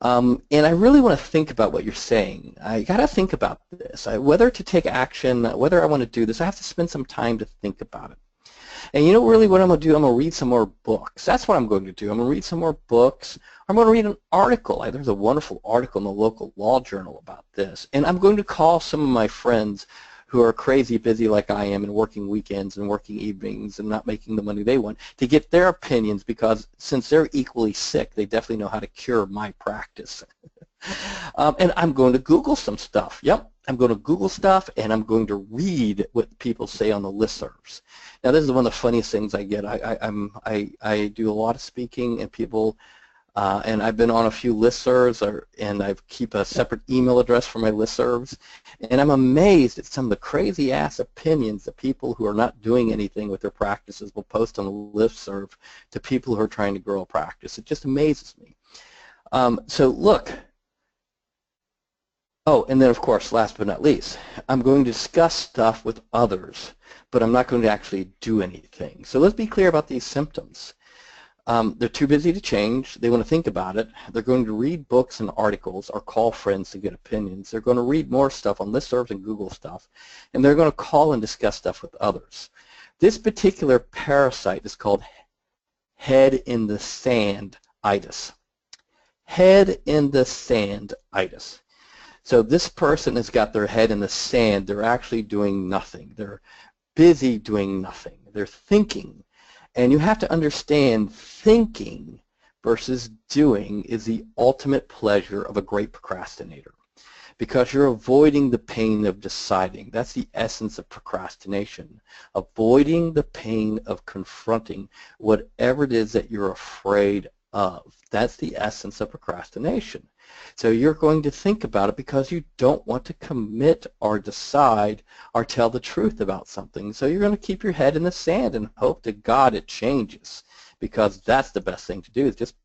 And I really want to think about what you're saying. I got to think about this. Whether to take action, whether I want to do this, I have to spend some time to think about it. And you know really what I'm going to do? I'm going to read some more books. That's what I'm going to do. I'm going to read some more books. I'm going to read an article. There's a wonderful article in the local law journal about this. And I'm going to call some of my friends who are crazy busy like I am and working weekends and working evenings and not making the money they want to get their opinions, because since they're equally sick, they definitely know how to cure my practice. And I'm going to Google some stuff. Yep, I'm going to Google stuff, and I'm going to read what people say on the listservs. Now, this is one of the funniest things I get. I do a lot of speaking, and people, and I've been on a few listservs, and I keep a separate email address for my listservs, and I'm amazed at some of the crazy-ass opinions that people who are not doing anything with their practices will post on the listserv to people who are trying to grow a practice. It just amazes me. So look. Oh, and then of course, last but not least, I'm going to discuss stuff with others, but I'm not going to actually do anything. So let's be clear about these symptoms. They're too busy to change. They want to think about it. They're going to read books and articles or call friends to get opinions. They're going to read more stuff on listservs and Google stuff, and they're going to call and discuss stuff with others. This particular parasite is called Headinthesanditis. Headinthesanditis. So this person has got their head in the sand. They're actually doing nothing. They're busy doing nothing. They're thinking. And you have to understand, thinking versus doing is the ultimate pleasure of a great procrastinator, because you're avoiding the pain of deciding. That's the essence of procrastination, avoiding the pain of confronting whatever it is that you're afraid of. That's the essence of procrastination. So you're going to think about it because you don't want to commit or decide or tell the truth about something. So you're going to keep your head in the sand and hope to God it changes, because that's the best thing to do, is just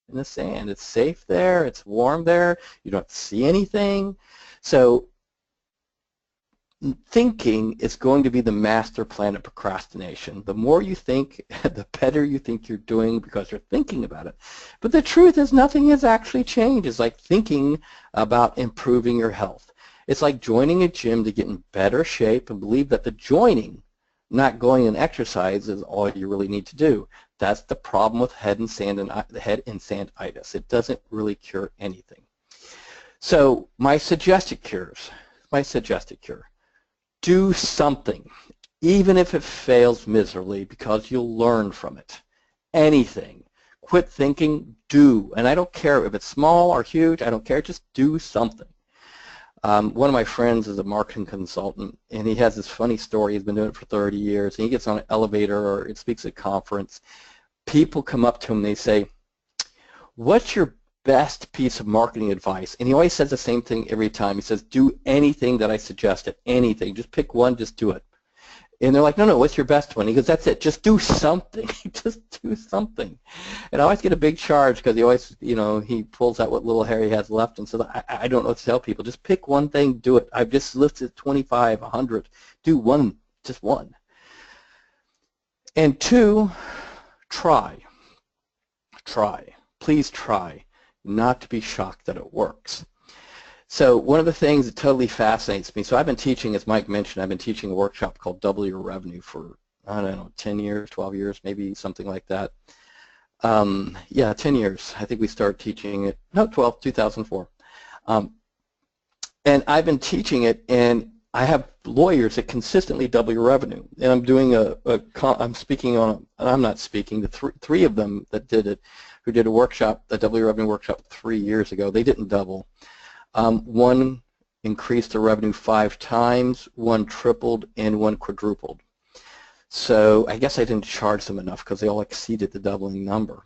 in the sand. It's safe there. It's warm there. You don't see anything. So thinking is going to be the master plan of procrastination. The more you think, the better you think you're doing, because you're thinking about it. But the truth is, nothing has actually changed. It's like thinking about improving your health. It's like joining a gym to get in better shape and believe that the joining, not going and exercise, is all you really need to do. That's the problem with Headinthesanditis. It doesn't really cure anything. So my suggested cure. Do something, even if it fails miserably, because you'll learn from it. Anything. Quit thinking, do. And I don't care if it's small or huge, I don't care, just do something. One of my friends is a marketing consultant, and he has this funny story. He's been doing it for 30 years, and he gets on an elevator or speaks at a conference. People come up to him and they say, "What's your best piece of marketing advice?" And he always says the same thing every time. He says, "Do anything that I suggested, anything. Just pick one, just do it." And they're like, "No, what's your best one?" He goes, "That's it. Just do something. Just do something." And I always get a big charge because he always, he pulls out what little hair he has left and says, I don't know what to tell people. Just pick one thing, do it. I've just listed 25, 100. Do one, just one. And two, try. Try. Please try not to be shocked that it works. So one of the things that totally fascinates me, so I've been teaching, as Mike mentioned, I've been teaching a workshop called Double Your Revenue for, I don't know, 10 years, 12 years, maybe something like that. Yeah, 10 years. I think we started teaching it, no, 2004. And I've been teaching it, and I have lawyers that consistently double your revenue. And I'm doing I'm speaking on, and I'm not speaking, the three of them that did it, who did a workshop, a double your revenue workshop 3 years ago, they didn't double. One increased the revenue 5 times, one tripled, and one quadrupled. So I guess I didn't charge them enough because they all exceeded the doubling number.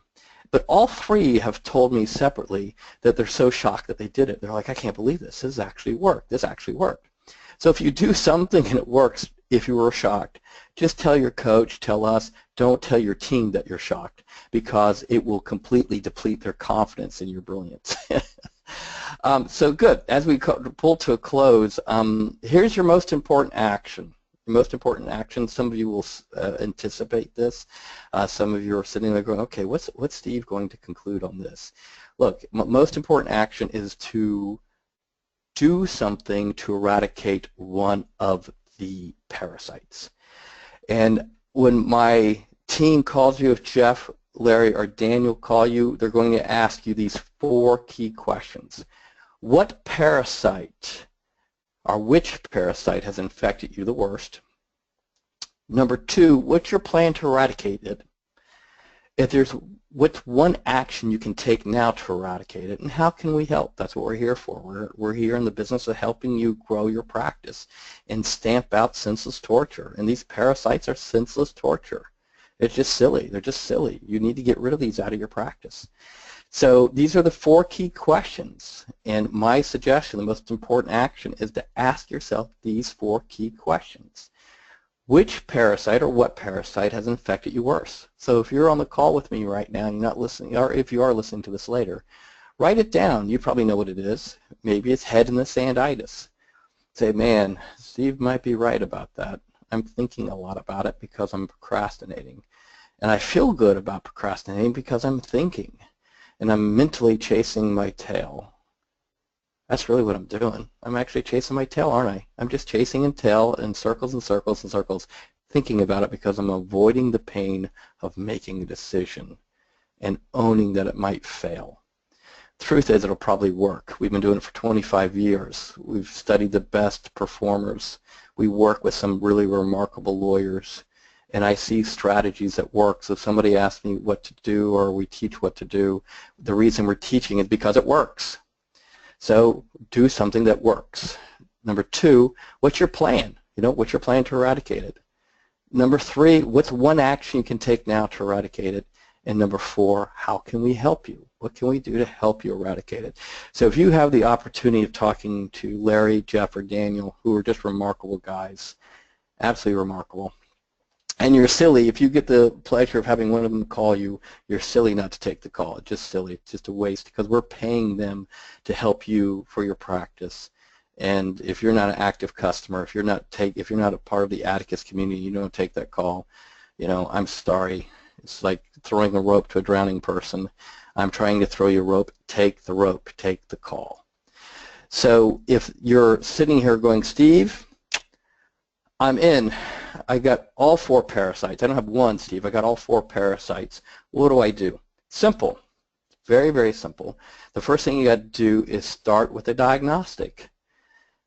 But all three have told me separately that they're so shocked that they did it. They're like, "I can't believe this. This actually worked. This actually worked." So if you do something and it works, if you were shocked, just tell your coach, tell us, don't tell your team that you're shocked, because it will completely deplete their confidence in your brilliance. So good. As we pull to a close, here's your most important action. most important action. Some of you will anticipate this. Some of you are sitting there going, okay, what's Steve going to conclude on this? Look, most important action is to do something to eradicate one of the parasites. And when my team calls you, if Jeff, Larry, or Daniel call you, they're going to ask you these 4 key questions. What parasite or which parasite has infected you the worst? Number 2, what's your plan to eradicate it? What's one action you can take now to eradicate it, and how can we help? That's what we're here for. We're here in the business of helping you grow your practice and stamp out senseless torture. And these parasites are senseless torture. It's just silly. They're just silly. You need to get rid of these out of your practice. So these are the 4 key questions. And my suggestion, the most important action, is to ask yourself these 4 key questions. Which parasite or what parasite has infected you worse? So if you're on the call with me right now and you're not listening, or if you are listening to this later, write it down. You probably know what it is. Maybe it's Headinthesanditis. Say, man, Steve might be right about that. I'm thinking a lot about it because I'm procrastinating. And I feel good about procrastinating because I'm thinking. And I'm mentally chasing my tail. That's really what I'm doing. I'm actually chasing my tail, aren't I? I'm just chasing a tail in circles and circles and circles, thinking about it because I'm avoiding the pain of making a decision and owning that it might fail. Truth is, it'll probably work. We've been doing it for 25 years. We've studied the best performers. We work with some really remarkable lawyers, and I see strategies that work. So if somebody asks me what to do or we teach what to do, the reason we're teaching is because it works. So do something that works. Number 2, what's your plan? What's your plan to eradicate it? Number 3, what's one action you can take now to eradicate it? And number 4, how can we help you? What can we do to help you eradicate it? So if you have the opportunity of talking to Larry, Jeff, or Daniel, who are just remarkable guys, absolutely remarkable, and you're silly, if you get the pleasure of having one of them call you, you're silly not to take the call. It's just silly. It's just a waste because we're paying them to help you for your practice. And if you're not an active customer, if you're not a part of the Atticus community, you don't take that call, I'm sorry. It's like throwing a rope to a drowning person. I'm trying to throw you a rope. Take the rope. Take the call. So if you're sitting here going, Steve, I'm in. I got all 4 parasites. I don't have one, Steve. I got all 4 parasites. What do I do? Simple. Very, very simple. The first thing you got to do is start with a diagnostic.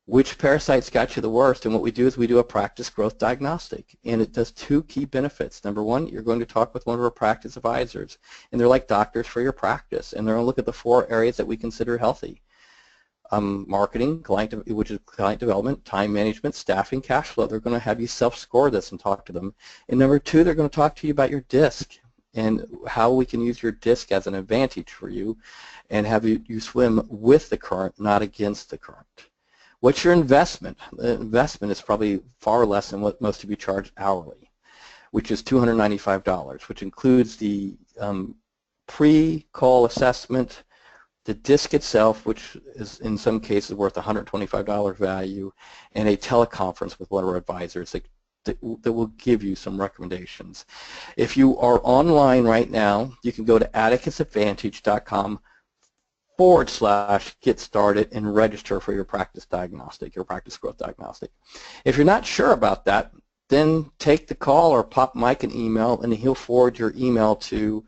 Which parasites got you the worst? And what we do is we do a practice growth diagnostic. And it does 2 key benefits. Number 1, you're going to talk with one of our practice advisors. And they're like doctors for your practice. And they're going to look at the 4 areas that we consider healthy. Marketing, which is client development, time management, staffing, cash flow. They're going to have you self-score this and talk to them. And number 2, they're going to talk to you about your disc and how we can use your disc as an advantage for you and have you swim with the current, not against the current. What's your investment? The investment is probably far less than what most of you charge hourly, which is $295, which includes the pre-call assessment, the disc itself, which is in some cases worth $125 value, and a teleconference with one of our advisors that will give you some recommendations. If you are online right now, you can go to atticusadvantage.com/get started and register for your practice diagnostic, your practice growth diagnostic. If you're not sure about that, then take the call or pop Mike an email, and he'll forward your email to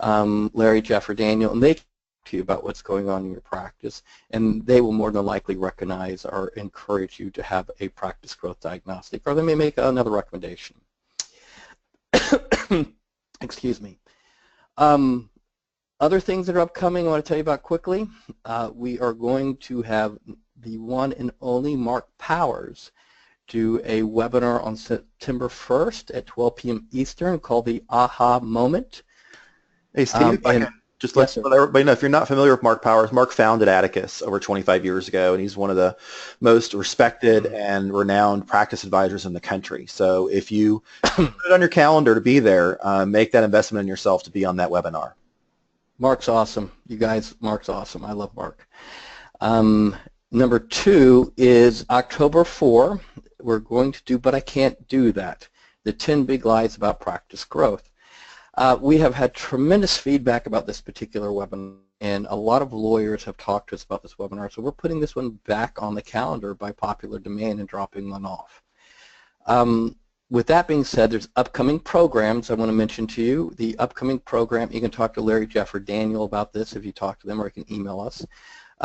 Larry, Jeff, or Daniel, and they can talk to you about what's going on in your practice, and they will more than likely recognize or encourage you to have a practice growth diagnostic, or they may make another recommendation. Excuse me. Other things that are upcoming I want to tell you about quickly. We are going to have the one and only Mark Powers do a webinar on September 1st at 12 p.m. Eastern called the Aha Moment. Hey, Steve, just let everybody know, if you're not familiar with Mark Powers, Mark founded Atticus over 25 years ago, and he's one of the most respected and renowned practice advisors in the country. So if you put it on your calendar to be there, make that investment in yourself to be on that webinar. Mark's awesome. You guys, Mark's awesome. I love Mark. Number 2 is October 4. we're going to do, but I can't do that. The 10 big lies about practice growth. We have had tremendous feedback about this particular webinar, and a lot of lawyers have talked to us about this webinar, so we're putting this one back on the calendar by popular demand and dropping one off. With that being said, there's upcoming programs I want to mention to you. The upcoming program, you can talk to Larry, Jeff, or Daniel about this if you talk to them, or you can email us.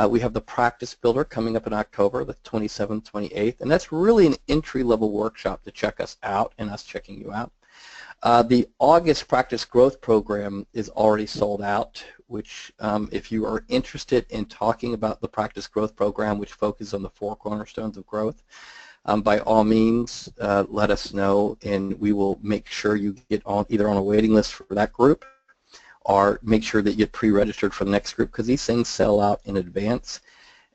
We have the Practice Builder coming up in October, the 27th, 28th, and that's really an entry-level workshop to check us out and us checking you out. The August Practice Growth Program is already sold out, which if you are interested in talking about the Practice Growth Program, which focuses on the 4 cornerstones of growth, by all means, let us know, and we will make sure you get on either on a waiting list for that group, or make sure that you get pre-registered for the next group, because these things sell out in advance.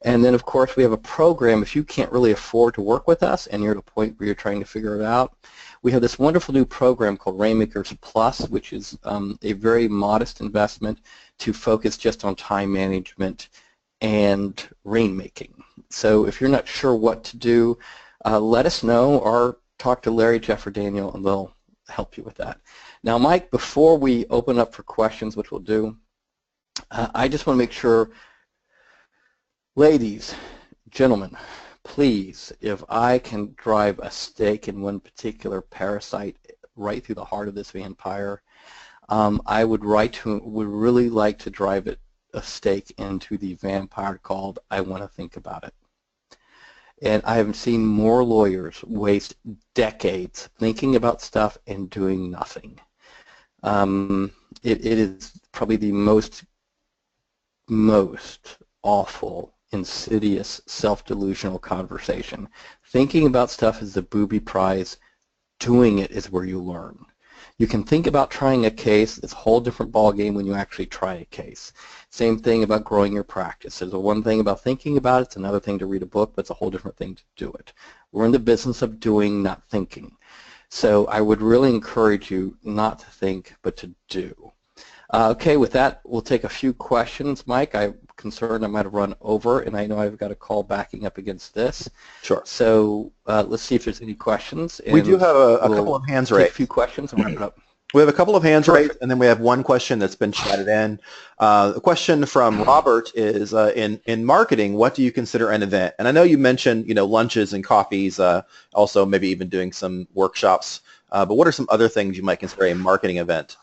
And then, of course, we have a program. If you can't really afford to work with us and you're at a point where you're trying to figure it out, we have this wonderful new program called Rainmakers Plus, which is a very modest investment to focus just on time management and rainmaking. So if you're not sure what to do, let us know, or talk to Larry, Jeff, or Daniel, and they'll help you with that. Now, Mike, before we open up for questions, which we'll do, I just want to make sure, ladies, gentlemen, please, if I can drive a stake in one particular parasite right through the heart of this vampire, I would really like to drive a stake into the vampire called I Want to Think About It. And I have seen more lawyers waste decades thinking about stuff and doing nothing. It is probably the most awful, insidious, self-delusional conversation. Thinking about stuff is the booby prize. Doing it is where you learn. You can think about trying a case. It's a whole different ballgame when you actually try a case. Same thing about growing your practice. There's one thing about thinking about it. It's another thing to read a book, but it's a whole different thing to do it. We're in the business of doing, not thinking. So I would really encourage you not to think, but to do. Okay, with that, we'll take a few questions. Mike, I'm concerned I might have run over, and I know I've got a call backing up against this. Sure. So let's see if there's any questions. We do have a couple of hands raised. Take a few questions and wrap it up. We have a couple of hands raised, and then we have one question that's been chatted in. The question from Robert is, in marketing, what do you consider an event? And I know you mentioned, lunches and coffees, also maybe even doing some workshops. But what are some other things you might consider a marketing event?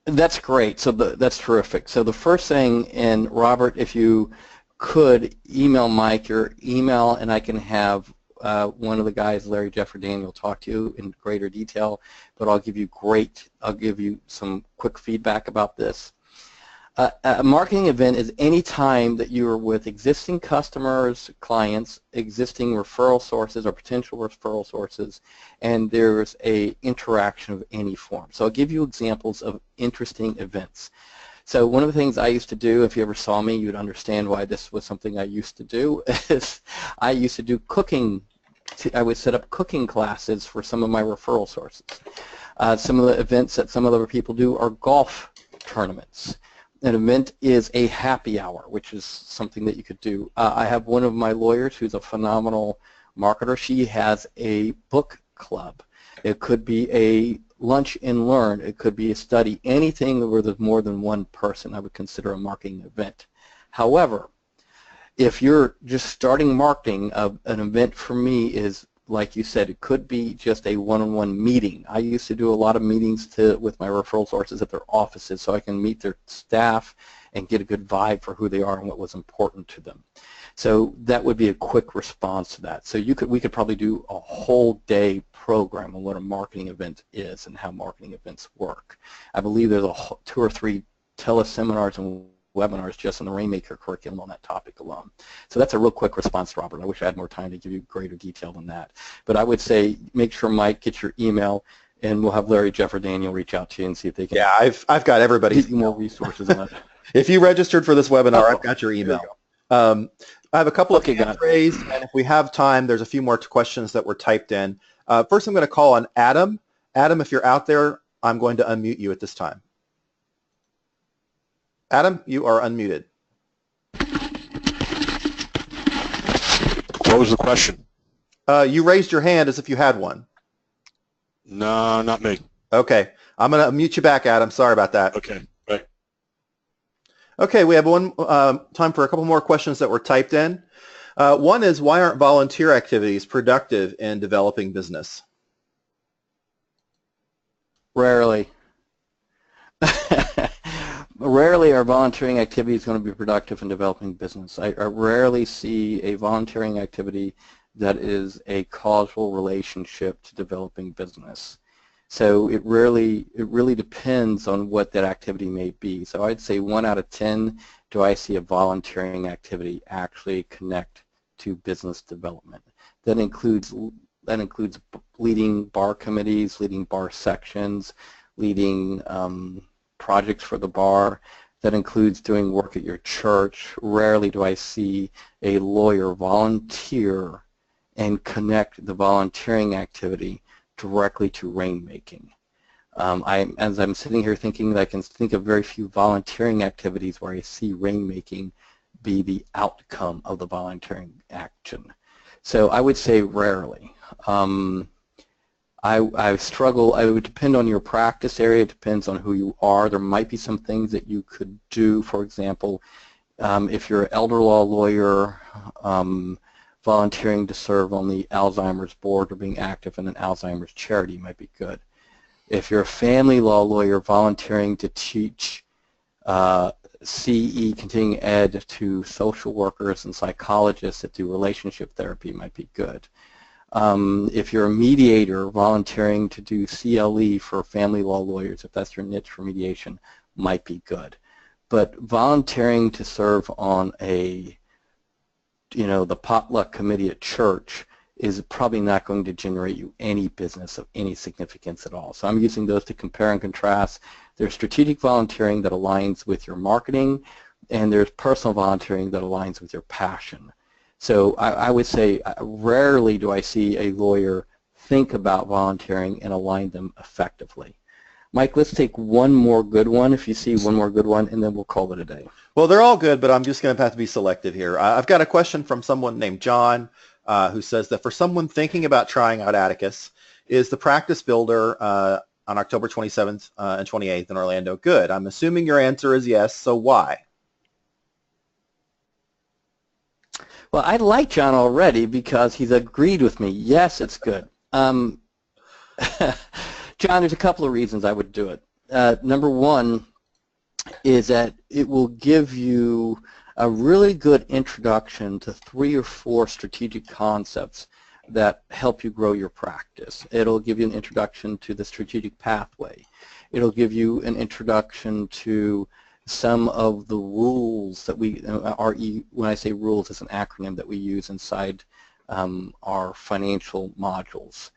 That's great. So that's terrific. So the first thing, and Robert, if you could email Mike your email, and I can have one of the guys, Larry, Jeff, or Daniel, talk to you in greater detail. But I'll give you some quick feedback about this. A marketing event is any time that you're with existing customers, clients, existing referral sources or potential referral sources, and there's a interaction of any form. So I'll give you examples of interesting events. So one of the things I used to do, if you ever saw me, you'd understand why this was something I used to do, is I used to do cooking. I would set up cooking classes for some of my referral sources. Some of the events that some other people do are golf tournaments. An event is a happy hour, which is something that you could do. I have one of my lawyers who's a phenomenal marketer. She has a book club. It could be a lunch and learn. It could be a study. Anything where there's more than one person I would consider a marketing event. However, if you're just starting marketing, an event for me is, like you said, it could be just a one-on-one meeting. I used to do a lot of meetings with my referral sources at their offices so I can meet their staff and get a good vibe for who they are and what was important to them. So that would be a quick response to that. So we could probably do a whole day program on what a marketing event is and how marketing events work. I believe there's 2 or 3 teleseminars and webinars just on the Rainmaker curriculum on that topic alone. So that's a real quick response, Robert. I wish I had more time to give you greater detail than that. But I would say make sure Mike gets your email, and we'll have Larry, Jeff, or Daniel reach out to you and see if they can. Yeah, I've got everybody's get you more resources on it. If you registered for this webinar, I've got your email. I have a couple of hands raised, and if we have time, there's a few more questions that were typed in. First, I'm going to call on Adam. Adam, if you're out there, I'm going to unmute you at this time. Adam, you are unmuted. What was the question? You raised your hand as if you had one. No, not me. Okay. I'm going to mute you back, Adam. Sorry about that. Okay, right. Okay, we have time for a couple more questions that were typed in. One is, why aren't volunteer activities productive in developing business? Rarely. Rarely are volunteering activities going to be productive in developing business. I rarely see a volunteering activity that is a causal relationship to developing business. So it really depends on what that activity may be. So I'd say 1 out of 10 do I see a volunteering activity actually connect to business development. That includes leading bar committees, leading bar sections, leading projects for the bar. That includes doing work at your church. Rarely do I see a lawyer volunteer and connect the volunteering activity directly to rainmaking. As I'm sitting here thinking, I can think of very few volunteering activities where I see rainmaking be the outcome of the volunteering action. So I would say rarely. I struggle. It would depend on your practice area. It depends on who you are. There might be some things that you could do. For example, if you're an elder law lawyer, volunteering to serve on the Alzheimer's board or being active in an Alzheimer's charity might be good. If you're a family law lawyer, volunteering to teach CE, continuing ed, to social workers and psychologists that do relationship therapy might be good. If you're a mediator, volunteering to do CLE for family law lawyers, if that's your niche for mediation, might be good. But volunteering to serve on the potluck committee at church is probably not going to generate you any business of any significance at all. So I'm using those to compare and contrast. There's strategic volunteering that aligns with your marketing, and there's personal volunteering that aligns with your passion. So I would say rarely do I see a lawyer think about volunteering and align them effectively. Mike, let's take one more good one, if you see one more good one, and then we'll call it a day. Well, they're all good, but I'm just going to have to be selective here. I've got a question from someone named John who says that for someone thinking about trying out Atticus, is the practice builder on October 27th and 28th in Orlando good? I'm assuming your answer is yes, so why? Well, I like John already because he's agreed with me. Yes, it's good. John, there's a couple of reasons I would do it. Number one is that it will give you a really good introduction to 3 or 4 strategic concepts that help you grow your practice. It'll give you an introduction to the strategic pathway. It'll give you an introduction to some of the rules that when I say rules, it's an acronym that we use inside our financial modules.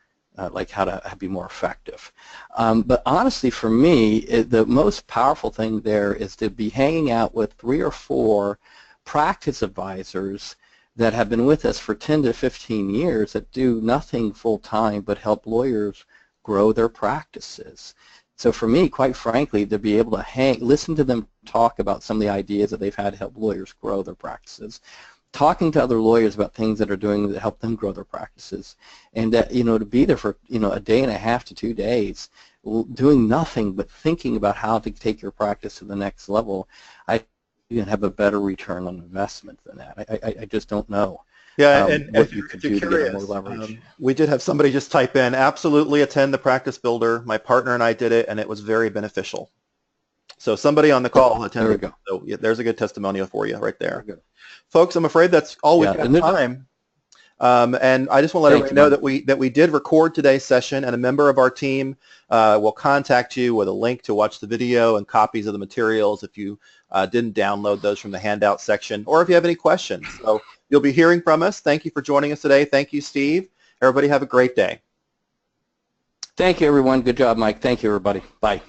Like how to be more effective. But honestly, for me, the most powerful thing there is to be hanging out with 3 or 4 practice advisors that have been with us for 10 to 15 years that do nothing full-time but help lawyers grow their practices. So for me, quite frankly, to be able to listen to them talk about some of the ideas that they've had to help lawyers grow their practices, talking to other lawyers about things that are doing that help them grow their practices, and that, to be there for a day and a half to 2 days, doing nothing but thinking about how to take your practice to the next level, you can have a better return on investment than that. I just don't know. Yeah, and what you could do to get more leverage. We did have somebody just type in, absolutely attend the practice builder. My partner and I did it, and it was very beneficial. So somebody on the call attended. There we go. So yeah, there's a good testimonial for you right there. Folks, I'm afraid that's all we've got time. And I just want to let everybody know that we did record today's session, and a member of our team will contact you with a link to watch the video and copies of the materials if you didn't download those from the handout section, or if you have any questions. So you'll be hearing from us. Thank you for joining us today. Thank you, Steve. Everybody have a great day. Thank you, everyone. Good job, Mike. Thank you, everybody. Bye.